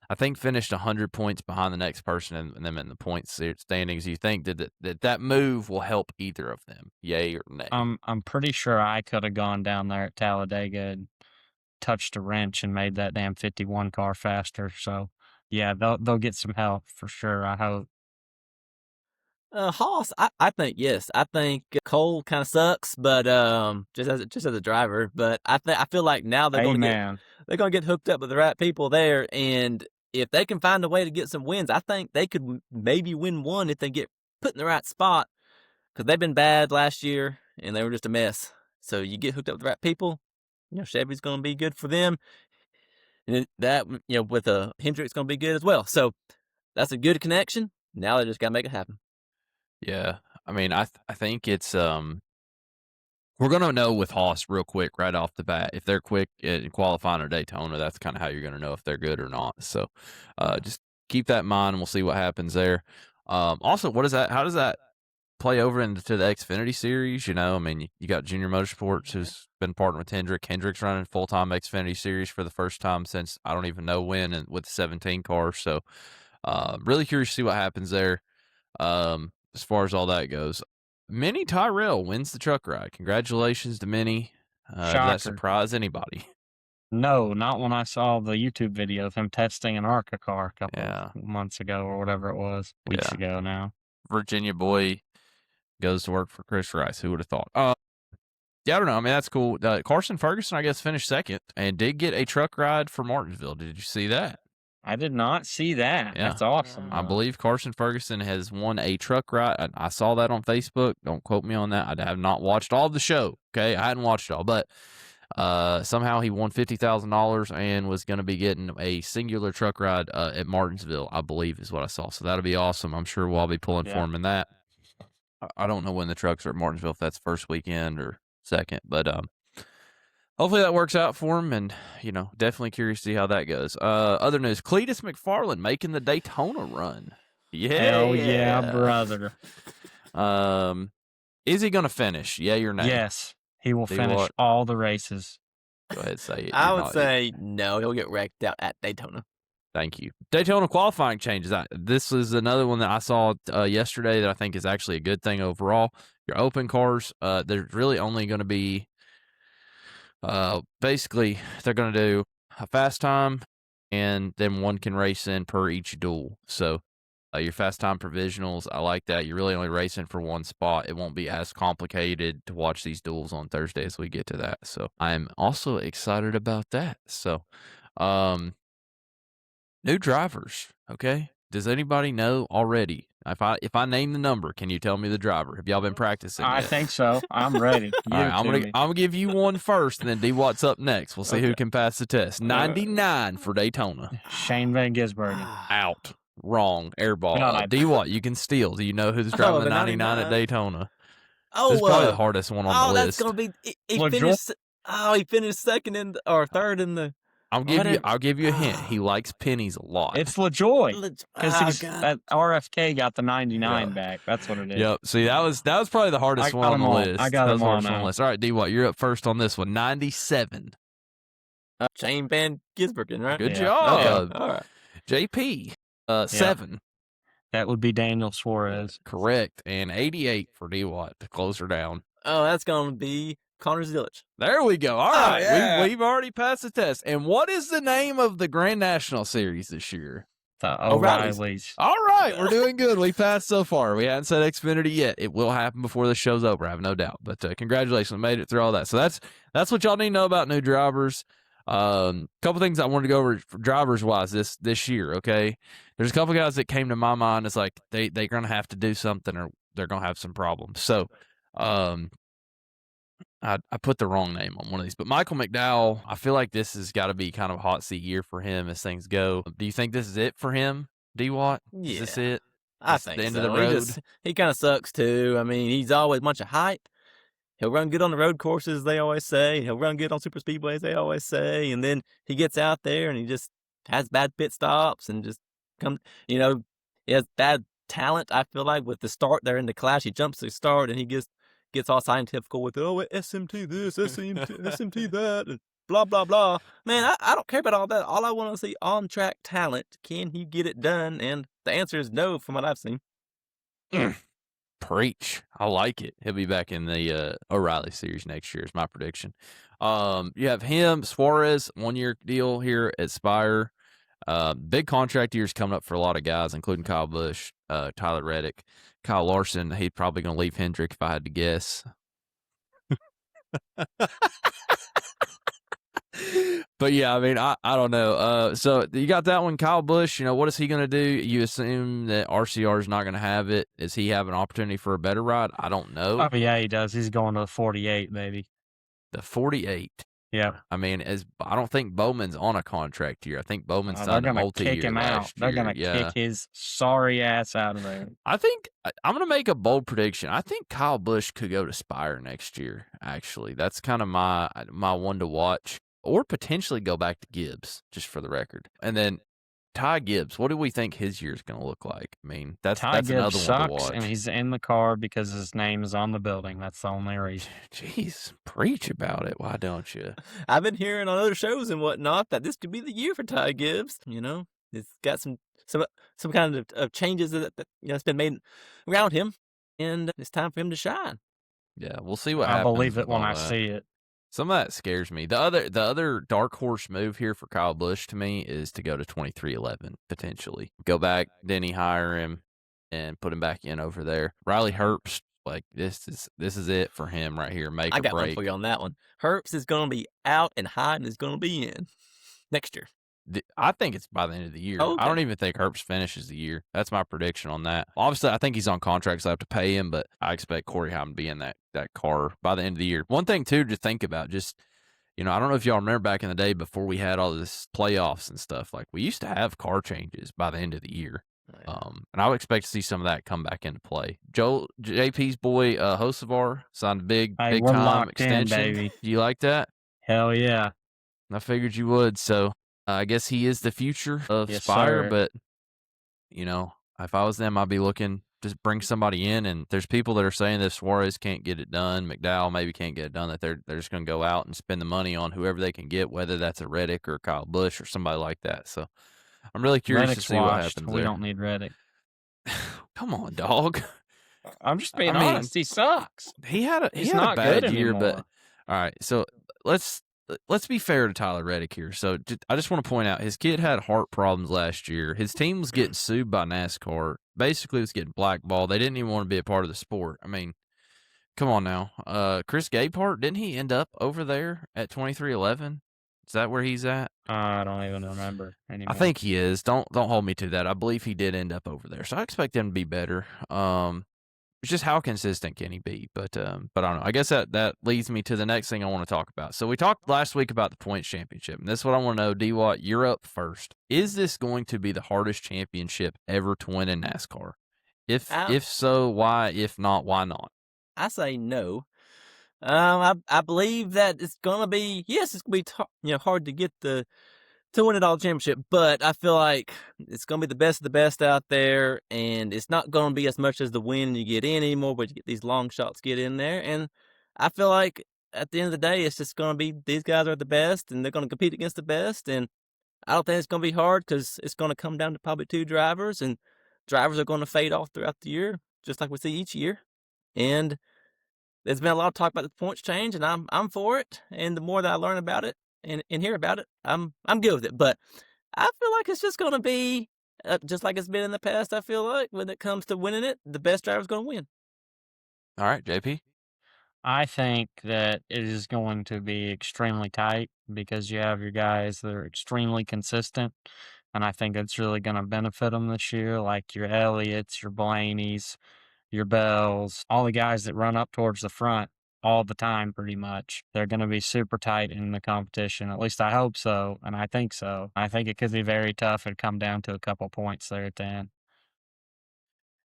[SPEAKER 1] I think finished 100 points behind the next person and them in the points standings. You think that move will help either of them? Yay or nay?
[SPEAKER 2] I'm pretty sure I could have gone down there at Talladega and touched a wrench and made that damn 51 car faster. So yeah, they'll get some help for sure. I hope.
[SPEAKER 3] Haas, I think yes. I think Cole kind of sucks, but just as a driver. But I feel like now they're gonna get hooked up with the right people there, and if they can find a way to get some wins, I think they could maybe win one if they get put in the right spot. Because they've been bad last year, and they were just a mess. So you get hooked up with the right people, Chevy's going to be good for them. And that, with Hendrick's going to be good as well. So that's a good connection. Now they just got to make it happen.
[SPEAKER 1] Yeah. I mean, I think it's, we're going to know with Haas real quick right off the bat. If they're quick in qualifying or Daytona, that's kind of how you're going to know if they're good or not. So just keep that in mind, and we'll see what happens there. Also, how does that play over into the Xfinity series? I mean, you got Junior Motorsports, who's been partnered with Hendrick. Hendrick's running full-time Xfinity series for the first time since I don't even know when, and with the 17 cars. So really curious to see what happens there as far as all that goes. Minnie Tyrell wins the truck ride. Congratulations to Minnie. Did that surprise anybody?
[SPEAKER 2] No, not when I saw the YouTube video of him testing an ARCA car a couple of months ago or whatever it was, weeks ago now.
[SPEAKER 1] Virginia boy goes to work for Chris Rice. Who would have thought? Yeah, I don't know. I mean, that's cool. Carson Ferguson, I guess, finished second and did get a truck ride for Martinsville. Did you see that?
[SPEAKER 2] I did not see that. Yeah. That's awesome.
[SPEAKER 1] I believe Carson Ferguson has won a truck ride. I saw that on Facebook. Don't quote me on that. I have not watched all of the show. Okay, I hadn't watched it all, but somehow he won $50,000 and was going to be getting a singular truck ride at Martinsville, I believe is what I saw. So that'll be awesome. I'm sure we'll all be pulling for him in that. I don't know when the trucks are at Martinsville, if that's first weekend or second, but hopefully that works out for him, and definitely curious to see how that goes. Other news: Cletus McFarland making the Daytona run. Yeah,
[SPEAKER 2] hell yeah, brother.
[SPEAKER 1] Is he going to finish? Yeah, or nay?
[SPEAKER 2] Yes, he will finish all the races.
[SPEAKER 1] Go ahead, say it.
[SPEAKER 3] I
[SPEAKER 1] You're
[SPEAKER 3] would
[SPEAKER 1] not-
[SPEAKER 3] say no. He'll get wrecked out at Daytona.
[SPEAKER 1] Thank you. Daytona qualifying changes. This is another one that I saw yesterday that I think is actually a good thing overall. Your open cars, there's really only going to be, basically, they're going to do a fast time, and then one can race in per each duel. So your fast time provisionals, I like that. You're really only racing for one spot. It won't be as complicated to watch these duels on Thursday as we get to that. So I'm also excited about that. So, new drivers, okay? Does anybody know already? If I name the number, can you tell me the driver? Have y'all been practicing
[SPEAKER 2] I
[SPEAKER 1] yet?
[SPEAKER 2] think so. I'm ready.
[SPEAKER 1] All right, I'm
[SPEAKER 2] Give
[SPEAKER 1] gonna give you one first, and then D Watt's up next. We'll see who
[SPEAKER 3] Okay.
[SPEAKER 1] can pass the test. 99 for Daytona.
[SPEAKER 2] Shane Van Gisbergen.
[SPEAKER 1] Out. Wrong. Airball.
[SPEAKER 2] God.
[SPEAKER 1] D Watt, you can steal. Do you know who's driving the
[SPEAKER 3] the
[SPEAKER 1] 99 at
[SPEAKER 3] 99?
[SPEAKER 1] Daytona?
[SPEAKER 3] Oh,
[SPEAKER 1] This is probably the hardest one on the
[SPEAKER 3] that's
[SPEAKER 1] list.
[SPEAKER 3] gonna be. He
[SPEAKER 2] LaJoy?
[SPEAKER 3] finished. Oh, he finished second or third in the.
[SPEAKER 1] I'll give you a hint. He likes pennies a lot.
[SPEAKER 2] It's LaJoy. Because
[SPEAKER 3] God.
[SPEAKER 2] that RFK got the 99 back. That's what it is.
[SPEAKER 1] Yep. See, that was probably the hardest
[SPEAKER 2] I got
[SPEAKER 1] one on
[SPEAKER 2] them
[SPEAKER 1] the
[SPEAKER 2] all.
[SPEAKER 1] list.
[SPEAKER 2] I got
[SPEAKER 1] That was
[SPEAKER 2] them
[SPEAKER 1] the
[SPEAKER 2] all
[SPEAKER 1] hardest one on the
[SPEAKER 2] now.
[SPEAKER 1] list. All right, D Watt, you're up first on this one. 97.
[SPEAKER 3] Shane Van Gisbergen, right?
[SPEAKER 1] Good
[SPEAKER 2] Yeah.
[SPEAKER 1] job.
[SPEAKER 3] Okay. All right.
[SPEAKER 1] JP. 7.
[SPEAKER 2] That would be Daniel Suarez.
[SPEAKER 1] Correct. And 88 for D Watt to close her down.
[SPEAKER 3] Oh, that's gonna be Connor Zillich.
[SPEAKER 1] There we go. All right.
[SPEAKER 3] yeah.
[SPEAKER 1] We've already passed the test. And what is the name of the Grand National Series this year?
[SPEAKER 2] The
[SPEAKER 3] O'Reilly's.
[SPEAKER 2] O'Reillys.
[SPEAKER 1] All right. We're doing good. We passed so far. We hadn't said Xfinity yet. It will happen before the show's over, I have no doubt. But congratulations. We made it through all that. So that's what y'all need to know about new drivers. Couple things I wanted to go over drivers wise this year. Okay. There's a couple guys that came to my mind. It's like they're going to have to do something or they're going to have some problems. So, I put the wrong name on one of these, but Michael McDowell, I feel like this has got to be kind of a hot seat year for him as things go. Do you think this is it for him, D Watt? Is this it?
[SPEAKER 3] I
[SPEAKER 1] This
[SPEAKER 3] think
[SPEAKER 1] the end
[SPEAKER 3] so.
[SPEAKER 1] of the road?
[SPEAKER 3] He kind of sucks too. I mean, he's always a bunch of hype. He'll run good on the road courses, they always say. He'll run good on super speedways, they always say. And then he gets out there and he just has bad pit stops and just comes. He has bad talent. I feel like with the start there in the clash, he jumps to the start and he gets all scientific with SMT this, SMT that, and blah blah blah. Man, I don't care about all that. All I want to see on track talent. Can he get it done? And the answer is no, from what I've seen.
[SPEAKER 1] Preach. I like it. He'll be back in the O'Reilly series next year is my prediction. You have him, Suarez, 1-year deal here at Spire. Big contract years coming up for a lot of guys, including Kyle Busch, Tyler Reddick, Kyle Larson. He's probably going to leave Hendrick if I had to guess. But yeah, I mean, I don't know. So you got that one, Kyle Busch. What is he going to do? You assume that RCR is not going to have it. Is he have an opportunity for a better ride? I don't know.
[SPEAKER 2] Oh, yeah, he does. He's going to the 48, baby.
[SPEAKER 1] The 48.
[SPEAKER 2] Yeah.
[SPEAKER 1] I mean, I don't think Bowman's on a contract here. I think Bowman's
[SPEAKER 2] They're
[SPEAKER 1] signed a
[SPEAKER 2] going to
[SPEAKER 1] multi-year
[SPEAKER 2] kick him out.
[SPEAKER 1] last
[SPEAKER 2] They're
[SPEAKER 1] year.
[SPEAKER 2] going to
[SPEAKER 1] Yeah.
[SPEAKER 2] kick his sorry ass out of there.
[SPEAKER 1] I think I'm going to make a bold prediction. I think Kyle Busch could go to Spire next year, actually. That's kind of my one to watch. Or potentially go back to Gibbs, just for the record. And then Ty Gibbs, what do we think his year is going to look like? I mean, that's another one to
[SPEAKER 2] sucks,
[SPEAKER 1] watch.
[SPEAKER 2] and he's in the car because his name is on the building. That's the only reason.
[SPEAKER 1] Jeez, preach about it. Why don't you?
[SPEAKER 3] I've been hearing on other shows and whatnot that this could be the year for Ty Gibbs. It's got some kind of changes that's been made around him, and it's time for him to shine.
[SPEAKER 1] Yeah, we'll see what
[SPEAKER 2] I
[SPEAKER 1] happens.
[SPEAKER 2] believe it
[SPEAKER 1] with
[SPEAKER 2] when
[SPEAKER 1] all
[SPEAKER 2] I
[SPEAKER 1] that.
[SPEAKER 2] see it.
[SPEAKER 1] Some of that scares me. The other dark horse move here for Kyle Busch to me is to go to 23-11 potentially. Go back, Denny hire him, and put him back in over there. Riley Herbst, like this is it for him right here. Make
[SPEAKER 3] I
[SPEAKER 1] or
[SPEAKER 3] got one
[SPEAKER 1] break.
[SPEAKER 3] for you on that one. Herbst is going to be out and Hyden is going to be in next year.
[SPEAKER 1] I think it's by the end of the year.
[SPEAKER 3] Oh, okay.
[SPEAKER 1] I don't even think Herbst finishes the year. That's my prediction on that. Obviously, I think he's on contract, so I have to pay him, but I expect Corey Hyman to be in that car by the end of the year. One thing, too, to think about, just, I don't know if y'all remember back in the day before we had all this playoffs and stuff, like we used to have car changes by the end of the year. And I would expect to see some of that come back into play. JP's boy, Hocevar, signed a big
[SPEAKER 2] Hey, we're
[SPEAKER 1] time
[SPEAKER 2] locked in,
[SPEAKER 1] extension.
[SPEAKER 2] baby.
[SPEAKER 1] You like that?
[SPEAKER 2] Hell yeah.
[SPEAKER 1] I figured you would. So I guess he is the future of
[SPEAKER 2] Yes,
[SPEAKER 1] Spire.
[SPEAKER 2] sir.
[SPEAKER 1] But, if I was them, I'd be looking just bring somebody in. And there's people that are saying that Suarez can't get it done, McDowell maybe can't get it done, that they're just going to go out and spend the money on whoever they can get, whether that's a Reddick or Kyle Busch or somebody like that. So I'm really curious
[SPEAKER 2] Reddick's
[SPEAKER 1] to see what
[SPEAKER 2] washed.
[SPEAKER 1] happens
[SPEAKER 2] We
[SPEAKER 1] there.
[SPEAKER 2] don't need Reddick.
[SPEAKER 1] Come on, dog.
[SPEAKER 2] I'm just being
[SPEAKER 1] I mean,
[SPEAKER 2] honest. He sucks.
[SPEAKER 1] He had a
[SPEAKER 2] He's not
[SPEAKER 1] bad
[SPEAKER 2] good
[SPEAKER 1] year, but
[SPEAKER 2] anymore.
[SPEAKER 1] all right. So let's be fair to Tyler Reddick here. So I just want to point out his kid had heart problems last year. His team was getting sued by NASCAR. Basically, was getting blackballed. They didn't even want to be a part of the sport. I mean, come on now. Chris Gabehart, didn't he end up over there at 2311? Is that where he's at?
[SPEAKER 2] I don't even remember anymore.
[SPEAKER 1] I think he is. Don't hold me to that. I believe he did end up over there. So I expect him to be better. It's just how consistent can he be? But I don't know. I guess that leads me to the next thing I want to talk about. So we talked last week about the points championship, and this is what I want to know. D-Watt, you're up first. Is this going to be the hardest championship ever to win in NASCAR? If so, why? If not, why not?
[SPEAKER 3] I say no. I believe that it's gonna be, yes, it's gonna be hard to get to win it all championship, but I feel like it's gonna be the best of the best out there, and it's not gonna be as much as the win you get in anymore, but you get these long shots get in there, and I feel like at the end of the day, it's just gonna be these guys are the best, and they're gonna compete against the best, and I don't think it's gonna be hard because it's gonna come down to probably 2 drivers, and drivers are gonna fade off throughout the year, just like we see each year, and there's been a lot of talk about the points change, and I'm for it. And the more that I learn about it and hear about it, I'm good with it. But I feel like it's just going to be just like it's been in the past. I feel like when it comes to winning it, the best driver's going to win.
[SPEAKER 1] All right, JP.
[SPEAKER 2] I think that it is going to be extremely tight because you have your guys that are extremely consistent, and I think it's really going to benefit them this year, like your Elliott's, your Blaney's, your Bells, all the guys that run up towards the front all the time pretty much. They're going to be super tight in the competition. At least I hope so, and I think so. I think it could be very tough and come down to a couple points there at the end.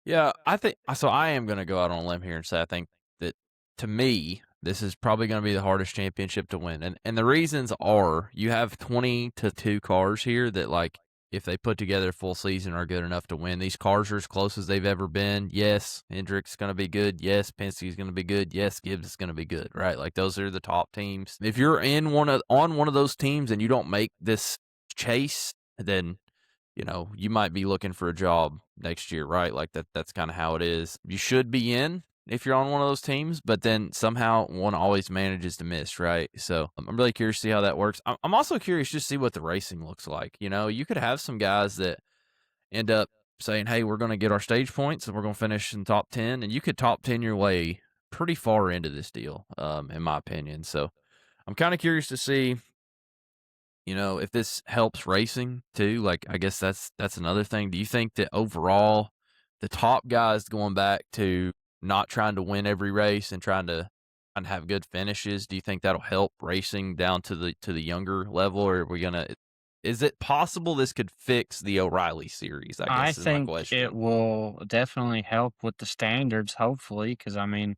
[SPEAKER 1] Yeah, I think so. I am going to go out on a limb here and say I think that, to me, this is probably going to be the hardest championship to win. And the reasons are you have 22 cars here that, like, if they put together a full season, are good enough to win. These cars are as close as they've ever been. Yes, Hendrick's going to be good. Yes, Penske's going to be good. Yes, Gibbs is going to be good, right? Like, those are the top teams. If you're on one of those teams and you don't make this chase, then you might be looking for a job next year, right? Like that's kind of how it is. You should be in if you're on one of those teams, but then somehow one always manages to miss, right? So I'm really curious to see how that works. I'm also curious just to see what the racing looks like. You could have some guys that end up saying, hey, we're going to get our stage points and we're going to finish in top 10, and you could top 10 your way pretty far into this deal, in my opinion. So I'm kind of curious to see if this helps racing too. Like, I guess that's another thing. Do you think that overall the top guys going back to not trying to win every race and trying to have good finishes, do you think that'll help racing down to the younger level? Or is it possible this could fix the O'Reilly series? I guess is my
[SPEAKER 2] think
[SPEAKER 1] question.
[SPEAKER 2] it will definitely help with the standards, hopefully, because I mean,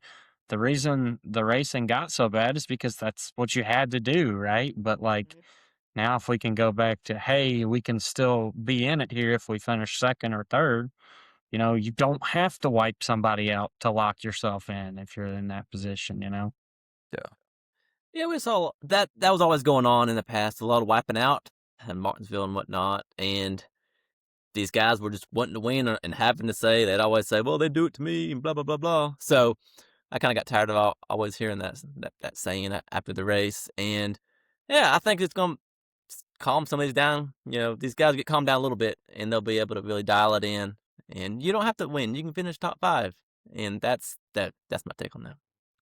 [SPEAKER 2] the reason the racing got so bad is because that's what you had to do, right? But like now, if we can go back to, hey, we can still be in it here if we finish second or third, you don't have to wipe somebody out to lock yourself in if you're in that position,
[SPEAKER 1] Yeah.
[SPEAKER 3] Yeah, we saw that was always going on in the past. A lot of wiping out in Martinsville and whatnot, and these guys were just wanting to win and having to say, they'd always say, well, they do it to me and blah, blah, blah, blah. So I kind of got tired of always hearing that saying after the race. And yeah, I think it's going to calm some of these down. These guys get calmed down a little bit and they'll be able to really dial it in. And you don't have to win. You can finish top 5. And that's my take on that.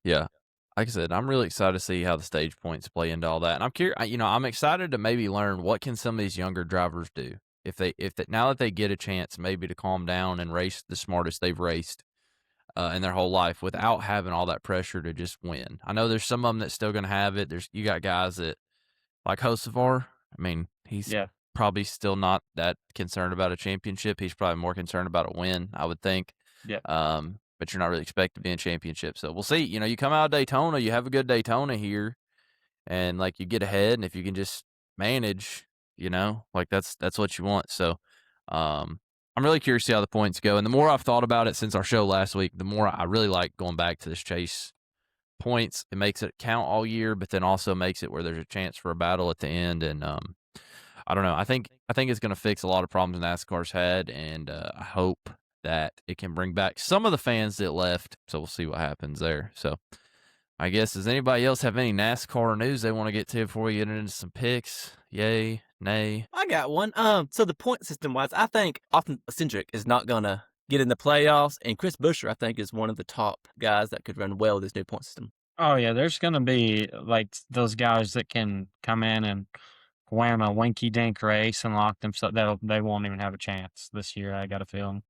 [SPEAKER 1] Yeah. Like I said, I'm really excited to see how the stage points play into all that. And I'm curious, I'm excited to maybe learn what can some of these younger drivers do now that they get a chance maybe to calm down and race the smartest they've raced in their whole life without having all that pressure to just win. I know there's some of them that's still going to have it. You got guys that, like Hocevar. I mean, he's probably still not that concerned about a championship. He's probably more concerned about a win, I would think.
[SPEAKER 2] Yeah.
[SPEAKER 1] But you're not really expected to be in championship. So we'll see. You come out of Daytona, you have a good Daytona here, and like you get ahead, and if you can just manage, like that's what you want. So I'm really curious to see how the points go. And the more I've thought about it since our show last week, the more I really like going back to this chase points. It makes it count all year, but then also makes it where there's a chance for a battle at the end. And I don't know. I think it's going to fix a lot of problems NASCAR's had, and I hope that it can bring back some of the fans that left. So we'll see what happens there. So I guess, does anybody else have any NASCAR news they want to get to before we get into some picks? Yay, nay?
[SPEAKER 3] I got one. So the point system wise, I think Austin Cindric is not gonna get in the playoffs, and Chris Buescher, I think, is one of the top guys that could run well with this new point system.
[SPEAKER 2] Oh yeah, there's gonna be like those guys that can come in and win a winky dink race and lock themselves. They won't even have a chance this year. I got a feeling.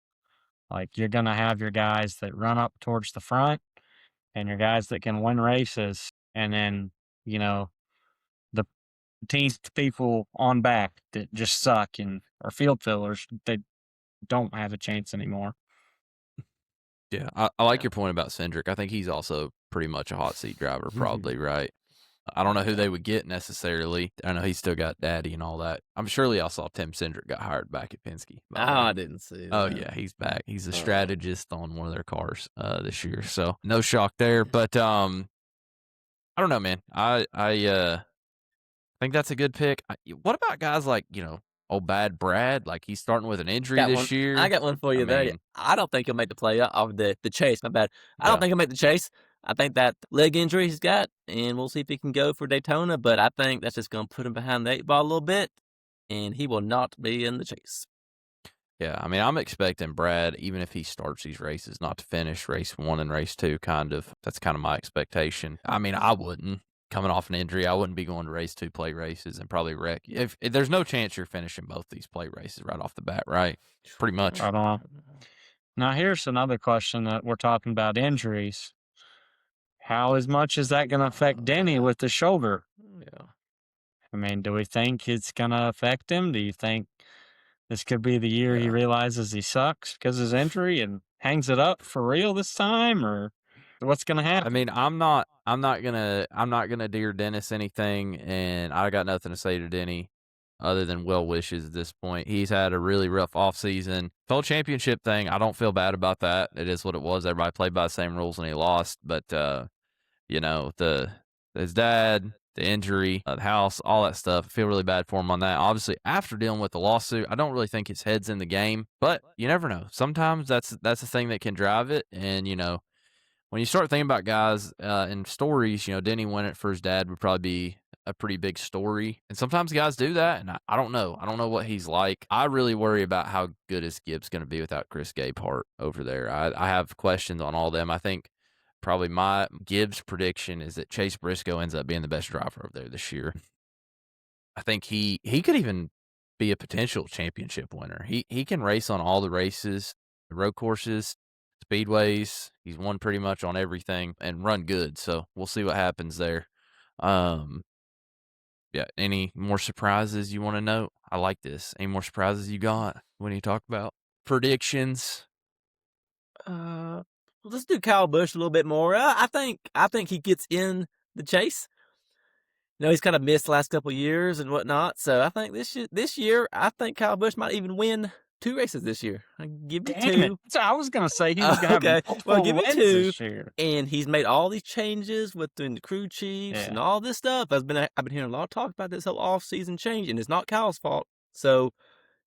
[SPEAKER 2] Like you're gonna have your guys that run up towards the front, and your guys that can win races, and then the teams people on back that just suck and are field fillers. They don't have a chance anymore.
[SPEAKER 1] Yeah, I like your point about Cindric. I think he's also pretty much a hot seat driver, probably, right? I don't know who they would get necessarily. I know he's still got daddy and all that. I'm surely I saw Tim Cindric got hired back at Penske.
[SPEAKER 3] Oh, I didn't see that.
[SPEAKER 1] Oh, yeah, he's back. He's a strategist on one of their cars this year. So no shock there. But I don't know, man. I think that's a good pick. What about guys like, old bad Brad? Like he's starting with an injury this year.
[SPEAKER 3] I got one for you there. I don't think he'll make the playoff of the chase. My bad. I don't think he'll make the chase. I think that leg injury he's got, and we'll see if he can go for Daytona, but I think that's just going to put him behind the 8 ball a little bit, and he will not be in the chase.
[SPEAKER 1] Yeah, I mean, I'm expecting Brad, even if he starts these races, not to finish race 1 and race 2, kind of. That's kind of my expectation. I mean, I wouldn't. Coming off an injury, I wouldn't be going to race 2 play races and probably wreck. If there's no chance you're finishing both these play races right off the bat, right? Pretty much.
[SPEAKER 2] I don't know. Now, here's another question that we're talking about injuries. How as much is that going to affect Denny with the shoulder?
[SPEAKER 3] Yeah.
[SPEAKER 2] I mean, do we think it's going to affect him? Do you think this could be the year he realizes he sucks because of his injury and hangs it up for real this time, or what's going to happen?
[SPEAKER 1] I mean, I'm not gonna dear Dennis anything, and I got nothing to say to Denny other than well wishes at this point. He's had a really rough offseason. The whole championship thing, I don't feel bad about that. It is what it was. Everybody played by the same rules and he lost. But his dad, the injury, the house, all that stuff. I feel really bad for him on that. Obviously, after dealing with the lawsuit, I don't really think his head's in the game. But you never know. Sometimes that's the thing that can drive it. And when you start thinking about guys and stories, Denny winning it for his dad would probably be a pretty big story. And sometimes guys do that, and I don't know. I don't know what he's like. I really worry about how good is Gibbs going to be without Chris Gabehart over there. I have questions on all them. I think probably my Gibbs prediction is that Chase Briscoe ends up being the best driver over there this year. I think he could even be a potential championship winner. He can race on all the races, the road courses, speedways. He's won pretty much on everything and run good. So we'll see what happens there. Yeah. Any more surprises you want to note? I like this. Any more surprises you got when you talk about predictions?
[SPEAKER 3] Let's do Kyle Busch a little bit more. I think he gets in the chase. He's kind of missed the last couple of years and whatnot. So I think this year, I think Kyle Busch might even win 2 races this year. I give you 2.
[SPEAKER 2] So I was going to say he was going to have multiple
[SPEAKER 3] give me
[SPEAKER 2] wins
[SPEAKER 3] 2.
[SPEAKER 2] this year.
[SPEAKER 3] And he's made all these changes within the crew chiefs and all this stuff. I've been hearing a lot of talk about this whole off-season change, and it's not Kyle's fault. So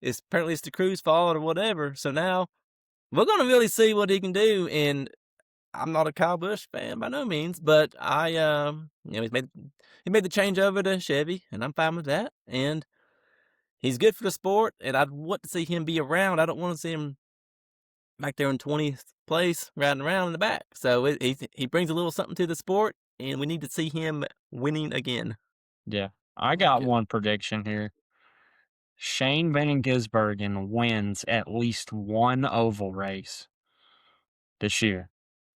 [SPEAKER 3] apparently it's the crew's fault or whatever. So now we're going to really see what he can do. And I'm not a Kyle Busch fan by no means, but he's made the change over to Chevy, and I'm fine with that. And he's good for the sport, and I'd want to see him be around. I don't want to see him back there in 20th place, riding around in the back. So he brings a little something to the sport, and we need to see him winning again.
[SPEAKER 2] Yeah, I got one prediction here. Shane Van Gisbergen wins at least one oval race this year.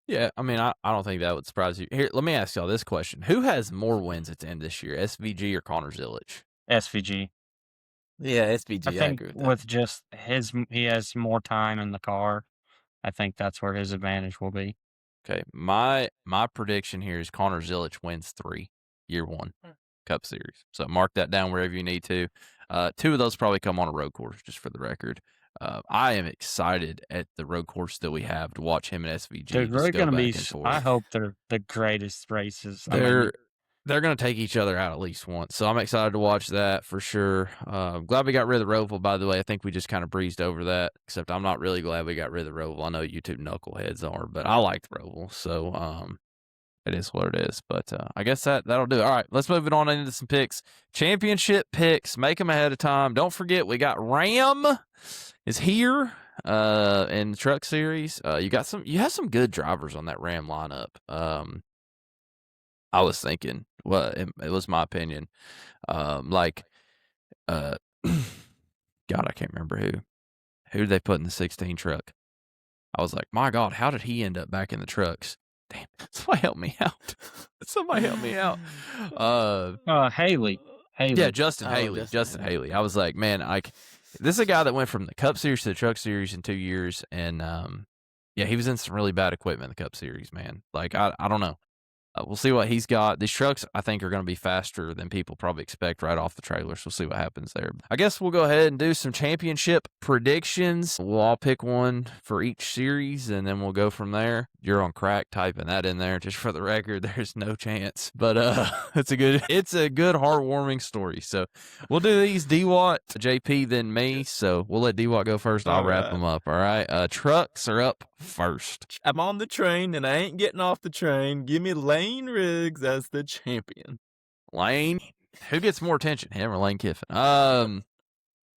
[SPEAKER 1] Yeah, I mean, I don't think that would surprise you. Here, let me ask y'all this question. Who has more wins at the end this year, SVG or Connor Zilic?
[SPEAKER 2] SVG.
[SPEAKER 3] Yeah, SVG.
[SPEAKER 2] I think
[SPEAKER 3] agree with that.
[SPEAKER 2] with just he has more time in the car. I think that's where his advantage will be.
[SPEAKER 1] Okay, my prediction here is Connor Zilic wins 3, year 1, Cup Series. So mark that down wherever you need to. 2 of those probably come on a road course, just for the record. I am excited at the road course that we have to watch him and SVG
[SPEAKER 2] They're
[SPEAKER 1] just go
[SPEAKER 2] going to be.
[SPEAKER 1] back and forth.
[SPEAKER 2] I hope they're the greatest races. I mean,
[SPEAKER 1] They're going to take each other out at least once. So I'm excited to watch that for sure. Glad we got rid of the Roval, by the way. I think we just kind of breezed over that, except I'm not really glad we got rid of the Roval. I know you two knuckleheads are, but I like the Roval. So it is what it is. But I guess that'll do it. All right, let's move it on into some picks. Championship picks. Make them ahead of time. Don't forget, we got Ram is here in the Truck Series. You have some good drivers on that Ram lineup. I was thinking, well, it was my opinion. God, I can't remember who they put in the 16 truck. I was like, my God, how did he end up back in the trucks? Damn, somebody help me out. Somebody help me out.
[SPEAKER 2] Haley.
[SPEAKER 1] Yeah, Justin Haley. Justin Haley. I was like, man, this is a guy that went from the Cup Series to the Truck Series in 2 years, and yeah, he was in some really bad equipment in the Cup Series, man. Like, I don't know. We'll see what he's got. These trucks, I think, are going to be faster than people probably expect right off the trailers. We'll see what happens there. I guess we'll go ahead and do some championship predictions. We'll all pick one for each series, and then we'll go from there. You're on crack typing that in there, just for the record. There's no chance, but it's a good, heartwarming story. So we'll do these. D-Watt, JP, then me. So we'll let D-Watt go first. I'll wrap them up. All right. Trucks are up first.
[SPEAKER 3] I'm on the train, and I ain't getting off the train. Give me Lane Riggs as the champion.
[SPEAKER 1] Lane? Who gets more attention, him or Lane Kiffin?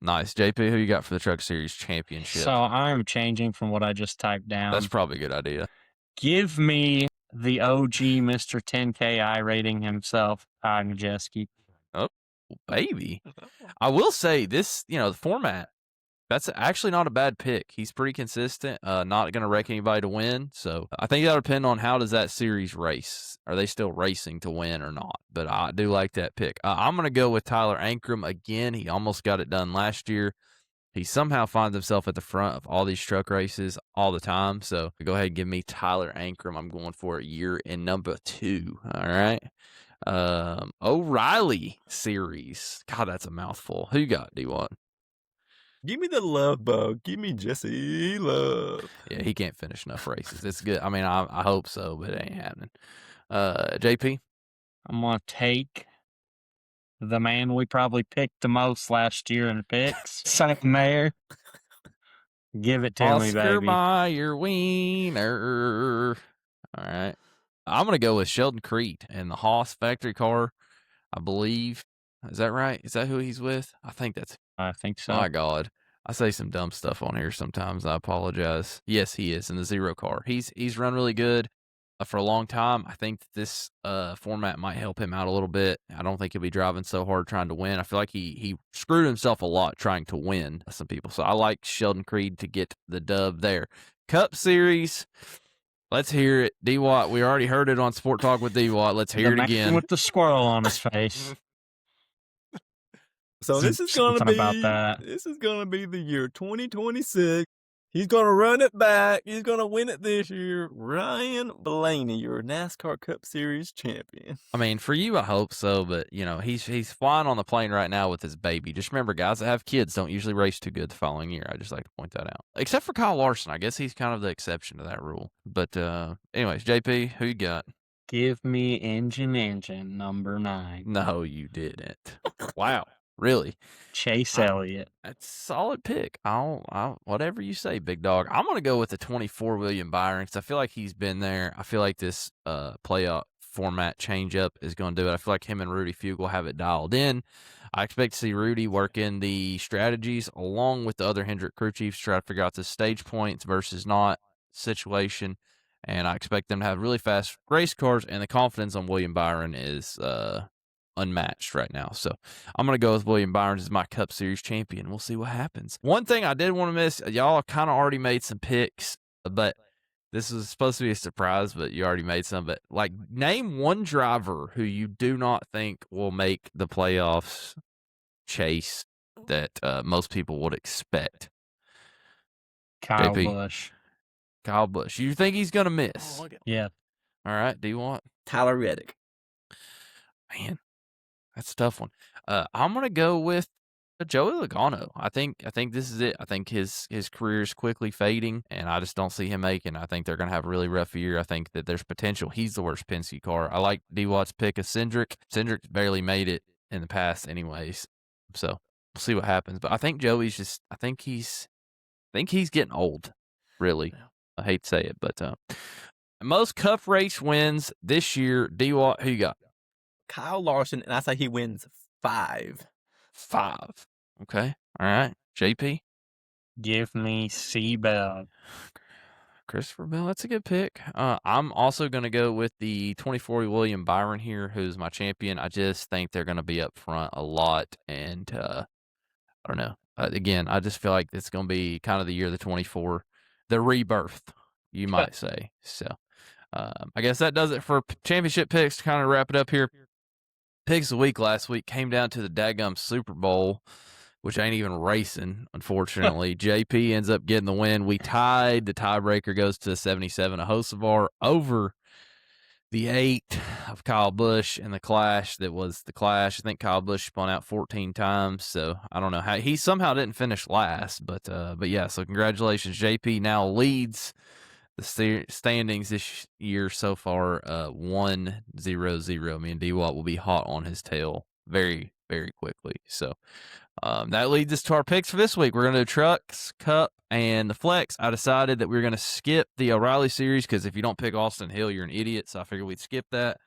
[SPEAKER 1] Nice. JP, who you got for the Truck Series championship?
[SPEAKER 2] So I'm changing from what I just typed down.
[SPEAKER 1] That's probably a good idea.
[SPEAKER 2] Give me the OG Mr. 10K I rating himself, Ty Majeski.
[SPEAKER 1] Oh, baby. I will say this, the format, that's actually not a bad pick. He's pretty consistent, not going to wreck anybody to win. So I think that'll depend on how does that series race. Are they still racing to win or not? But I do like that pick. I'm going to go with Tyler Ankrum again. He almost got it done last year. He somehow finds himself at the front of all these truck races all the time. So go ahead and give me Tyler Ankrum. I'm going for a year in number 2. All right. O'Reilly series. God, that's a mouthful. Who you got, D-Watt?
[SPEAKER 3] Give me the love bug. Give me Jesse Love.
[SPEAKER 1] Yeah, he can't finish enough races. It's good. I mean, I hope so, but it ain't happening. JP?
[SPEAKER 2] I'm going to take the man we probably picked the most last year in picks, St. Mayor. Give it to me, baby.
[SPEAKER 1] Oscar Mayer Wiener. All right. I'm going to go with Sheldon Creed and the Haas factory car, I believe. Is that right? Is that who he's with? I think so. My God. I say some dumb stuff on here sometimes. I apologize. Yes, he is in the Zero car. He's run really good for a long time. I think that this format might help him out a little bit. I don't think he'll be driving so hard trying to win. I feel like he screwed himself a lot trying to win some people. So I like Sheldon Creed to get the dub there. Cup Series. Let's hear it. D-Watt, we already heard it on Sport Talk with D-Watt. Let's hear it again.
[SPEAKER 2] With the squirrel on his face.
[SPEAKER 3] So this is gonna be the year 2026. He's gonna run it back. He's gonna win it this year. Ryan Blaney, your NASCAR Cup Series champion.
[SPEAKER 1] I mean, for you, I hope so. But he's flying on the plane right now with his baby. Just remember, guys that have kids don't usually race too good the following year. I just like to point that out. Except for Kyle Larson, I guess he's kind of the exception to that rule. But anyways, JP, who you got?
[SPEAKER 2] Give me engine number 9.
[SPEAKER 1] No, you didn't. Wow. Really?
[SPEAKER 2] Chase Elliott.
[SPEAKER 1] That's a solid pick. I'll whatever you say, big dog. I'm going to go with the 24 William Byron because I feel like he's been there. I feel like this playoff format change-up is going to do it. I feel like him and Rudy Fugle have it dialed in. I expect to see Rudy work in the strategies along with the other Hendrick crew chiefs to try to figure out the stage points versus not situation. And I expect them to have really fast race cars, and the confidence on William Byron is unmatched right now. So I'm going to go with William Byron as my Cup Series champion. We'll see what happens. One thing I did want to miss, y'all kind of already made some picks, but this was supposed to be a surprise, but you already made some. But name one driver who you do not think will make the playoffs chase that most people would expect.
[SPEAKER 2] Kyle
[SPEAKER 1] JP.
[SPEAKER 2] Busch.
[SPEAKER 1] Kyle Busch. You think he's going to miss?
[SPEAKER 2] Yeah.
[SPEAKER 1] All right. Do you want?
[SPEAKER 3] Tyler Reddick.
[SPEAKER 1] Man, that's a tough one. I'm going to go with Joey Logano. I think this is it. I think his career is quickly fading, and I just don't see him making. I think they're going to have a really rough year. I think that there's potential. He's the worst Penske car. I like D-Watt's pick of Cindric. Cindric's barely made it in the past, anyways. So we'll see what happens. But I think Joey's just. I think he's getting old. Really, I hate to say it, but most Cup race wins this year. D-Watt, who you got?
[SPEAKER 3] Kyle Larson, and I say he wins 5.
[SPEAKER 1] 5. Okay. All right. JP?
[SPEAKER 2] Give me C-Bell.
[SPEAKER 1] Christopher Bell, that's a good pick. I'm also going to go with the 2040 William Byron here, who's my champion. I just think they're going to be up front a lot, and I don't know. Again, I just feel like it's going to be kind of the year of the 24, the rebirth, you might say. So I guess that does it for championship picks. To kind of wrap it up here. Picks of the week last week came down to the daggum Super Bowl, which ain't even racing, unfortunately. JP ends up getting the win. We tied. The tiebreaker goes to 77 of Hocevar over the 8 of Kyle Busch in the clash that was the clash. I think Kyle Busch spun out 14 times, so I don't know how. He somehow didn't finish last, but yeah, so congratulations. JP now leads the standings this year so far 1-0-0. Me and D-Watt will be hot on his tail very, very quickly. So that leads us to our picks for this week. We're going to do trucks, cup, and the flex. I decided that we were going to skip the O'Reilly series because if you don't pick Austin Hill, you're an idiot. So I figured we'd skip that.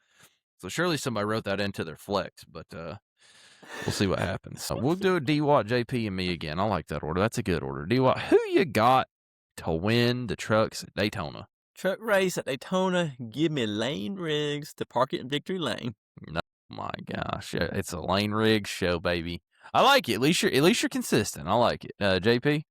[SPEAKER 1] So surely somebody wrote that into their flex, but we'll see what happens. So we'll do a D-Watt, JP, and me again. I like that order. That's a good order. D-Watt, who you got to win the trucks at Daytona?
[SPEAKER 3] Truck race at Daytona. Give me Lane Riggs to park it in victory lane.
[SPEAKER 1] No, my gosh, it's a Lane Riggs show, baby. I like it. At least you're consistent. I like it. JP,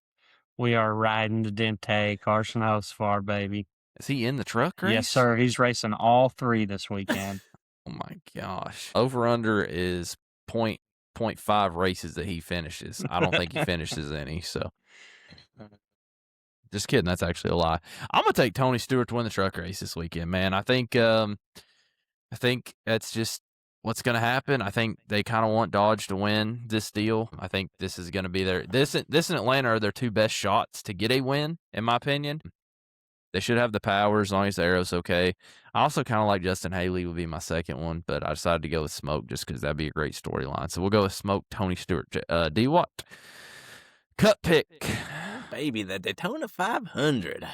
[SPEAKER 2] We are riding the Dente, Carson Hocevar, baby.
[SPEAKER 1] is he in the truck race?
[SPEAKER 2] Yes, sir. He's racing all 3 this weekend.
[SPEAKER 1] Oh my gosh. Over under is 0.5 races that he finishes. I don't think he finishes any. So. Just kidding. That's actually a lie. I'm gonna take Tony Stewart to win the truck race this weekend, man. I think that's just what's gonna happen. I think they kind of want Dodge to win this deal. I think this is gonna be this and Atlanta are their 2 best shots to get a win, in my opinion. They should have the power as long as the aero's okay. I also kind of like Justin Haley would be my second one, but I decided to go with Smoke just because that'd be a great storyline. So we'll go with Smoke, Tony Stewart. D-Watt. Cut pick.
[SPEAKER 3] Baby, the Daytona 500.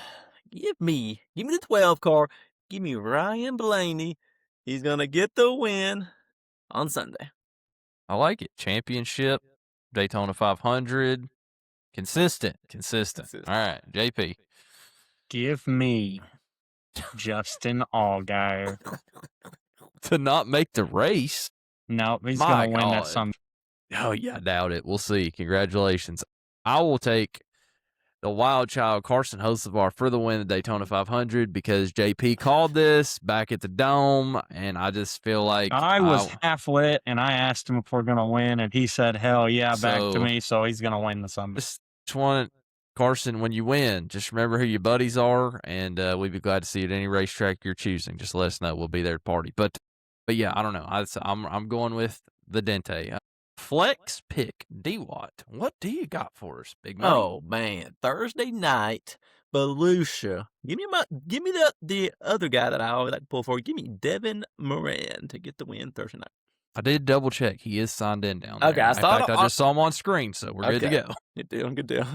[SPEAKER 3] Give me the 12 car. Give me Ryan Blaney. He's going to get the win on Sunday.
[SPEAKER 1] I like it. Championship, Daytona 500. Consistent. All right, JP.
[SPEAKER 2] Give me Justin Allgaier.
[SPEAKER 1] To not make the race?
[SPEAKER 2] No, he's
[SPEAKER 1] My
[SPEAKER 2] going to win that
[SPEAKER 1] God.
[SPEAKER 2] Sunday.
[SPEAKER 1] Oh, yeah, I doubt it. We'll see. Congratulations. I will take the wild child Carson Hocevar for the win at Daytona 500 because JP called this back at the Dome, and I just feel like
[SPEAKER 2] I was half lit, and I asked him if we're going to win, and he said, hell yeah, back to me, so he's going to win the Sunday.
[SPEAKER 1] Just want Carson, when you win, just remember who your buddies are, and we'd be glad to see you at any racetrack you're choosing. Just let us know. We'll be there to party. But yeah, I don't know. I'm going with the Dente. Flex pick, D-Watt. What do you got for us, big man?
[SPEAKER 3] Oh, man. Thursday night, Volusia. Give me the other guy that I always like to pull for. Give me Devin Moran to get the win Thursday night.
[SPEAKER 1] I did double check. He is signed in down there.
[SPEAKER 3] Okay, I
[SPEAKER 1] just saw him on screen, so we're good to go.
[SPEAKER 3] Good deal.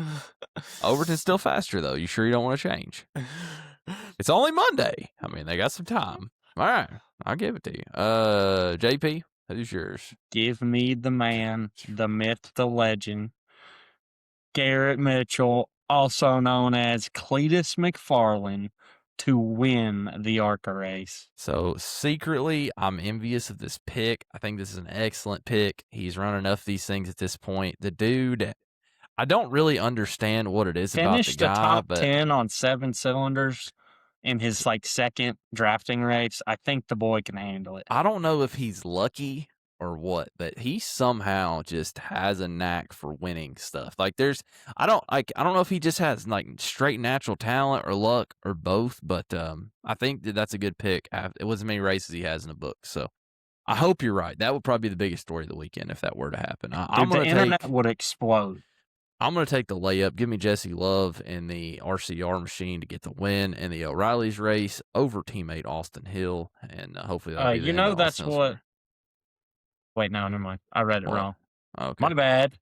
[SPEAKER 1] Overton's still faster, though. You sure you don't want to change? It's only Monday. I mean, they got some time. All right, I'll give it to you. JP, who's yours?
[SPEAKER 2] Give me the man, the myth, the legend, Garrett Mitchell, also known as Cletus McFarlane, to win the ARCA race.
[SPEAKER 1] So secretly, I'm envious of this pick. I think this is an excellent pick. He's run enough of these things at this point. The dude, I don't really understand what it is
[SPEAKER 2] Finished
[SPEAKER 1] about the guy,
[SPEAKER 2] top 10 on 7 cylinders in his second drafting race. I think the boy can handle it.
[SPEAKER 1] I don't know if he's lucky or what, but he somehow just has a knack for winning stuff. I don't know if he just has straight natural talent or luck or both, but I think that's a good pick. It wasn't many races he has in the book, so I hope you're right. That would probably be the biggest story of the weekend if that were to happen.
[SPEAKER 2] Dude, the internet would explode.
[SPEAKER 1] I'm going to take the layup. Give me Jesse Love and the RCR machine to get the win in the O'Reilly's race over teammate Austin Hill, and hopefully that'll be the end of
[SPEAKER 2] that's
[SPEAKER 1] Austin Hill's
[SPEAKER 2] what.
[SPEAKER 1] career.
[SPEAKER 2] Wait, no, never mind. I read it
[SPEAKER 1] What?
[SPEAKER 2] wrong.
[SPEAKER 1] Okay.
[SPEAKER 2] My bad.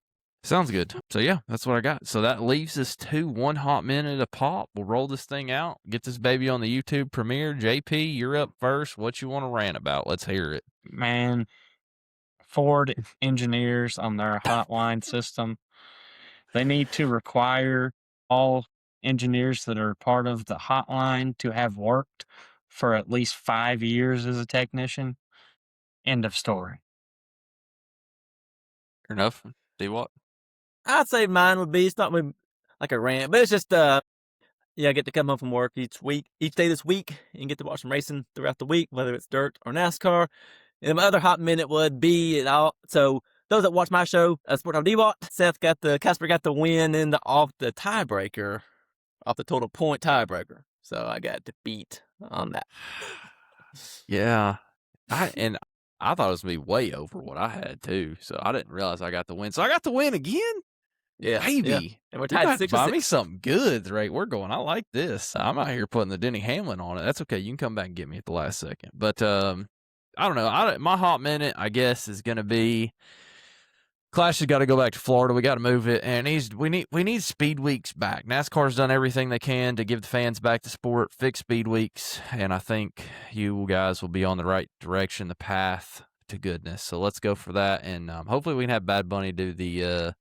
[SPEAKER 1] Sounds good. So, yeah, that's what I got. So that leaves us 1 hot minute a pop. We'll roll this thing out, get this baby on the YouTube premiere. JP, you're up first. What you want to rant about? Let's hear it.
[SPEAKER 2] Man, Ford engineers on their hotline system, they need to require all engineers that are part of the hotline to have worked for at least 5 years as a technician. End of story.
[SPEAKER 1] Fair enough. See what?
[SPEAKER 3] I'd say mine would be, it's not really like a rant, but it's just, I get to come home from work each day this week, and get to watch some racing throughout the week, whether it's dirt or NASCAR. And my other hot minute would be, so those that watch my show, Sport Time DWAT, Casper got the win off the tiebreaker, off the total point tiebreaker. So I got to beat on that.
[SPEAKER 1] Yeah. I thought it was going to be way over what I had, too. So I didn't realize I got the win. So I got the win again?
[SPEAKER 3] Yeah.
[SPEAKER 1] Baby.
[SPEAKER 3] Yeah. And we're
[SPEAKER 1] You're
[SPEAKER 3] tied
[SPEAKER 1] about to
[SPEAKER 3] 6-6.
[SPEAKER 1] buy me something good, right? We're going. I like this. I'm out here putting the Denny Hamlin on it. That's okay. You can come back and get me at the last second. But I don't know. My hot minute, I guess, is going to be Clash has got to go back to Florida. We got to move it, and we need speed weeks back. NASCAR's done everything they can to give the fans back the sport, fix speed weeks, and I think you guys will be on the right direction, the path to goodness. So let's go for that, and hopefully we can have Bad Bunny do the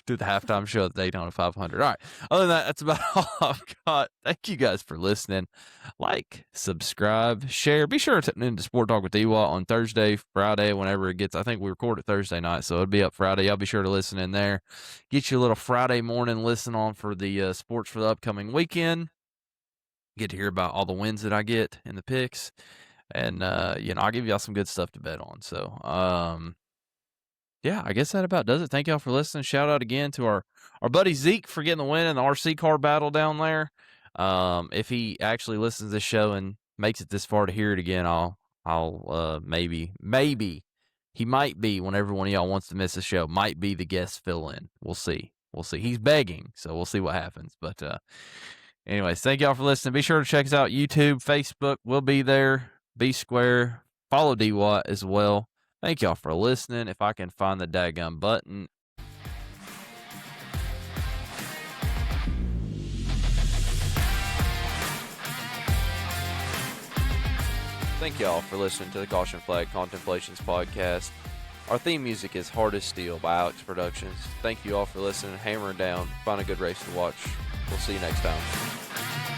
[SPEAKER 1] do the halftime show at the Daytona 500. All right. Other than that, that's about all I've got. Thank you guys for listening. Like, subscribe, share. Be sure to tune into Sport Talk with DWAT on Thursday, Friday, whenever it gets. I think we record it Thursday night, so it'll be up Friday. Y'all be sure to listen in there. Get you a little Friday morning listen on for the sports for the upcoming weekend. Get to hear about all the wins that I get in the picks. And, I'll give y'all some good stuff to bet on. So, yeah, I guess that about does it. Thank y'all for listening. Shout out again to our buddy Zeke for getting the win in the RC car battle down there. If he actually listens to this show and makes it this far to hear it again, I'll maybe he might be, when every one of y'all wants to miss the show, might be the guest fill in. We'll see. He's begging, so we'll see what happens. But anyways, thank y'all for listening. Be sure to check us out YouTube, Facebook. We'll be there. Be square. Follow DWAT as well. Thank y'all for listening. If I can find the daggum button. Thank y'all for listening to the Caution Flag Contemplations podcast. Our theme music is Hard as Steel by Alex Productions. Thank you all for listening. Hammering down. Find a good race to watch. We'll see you next time.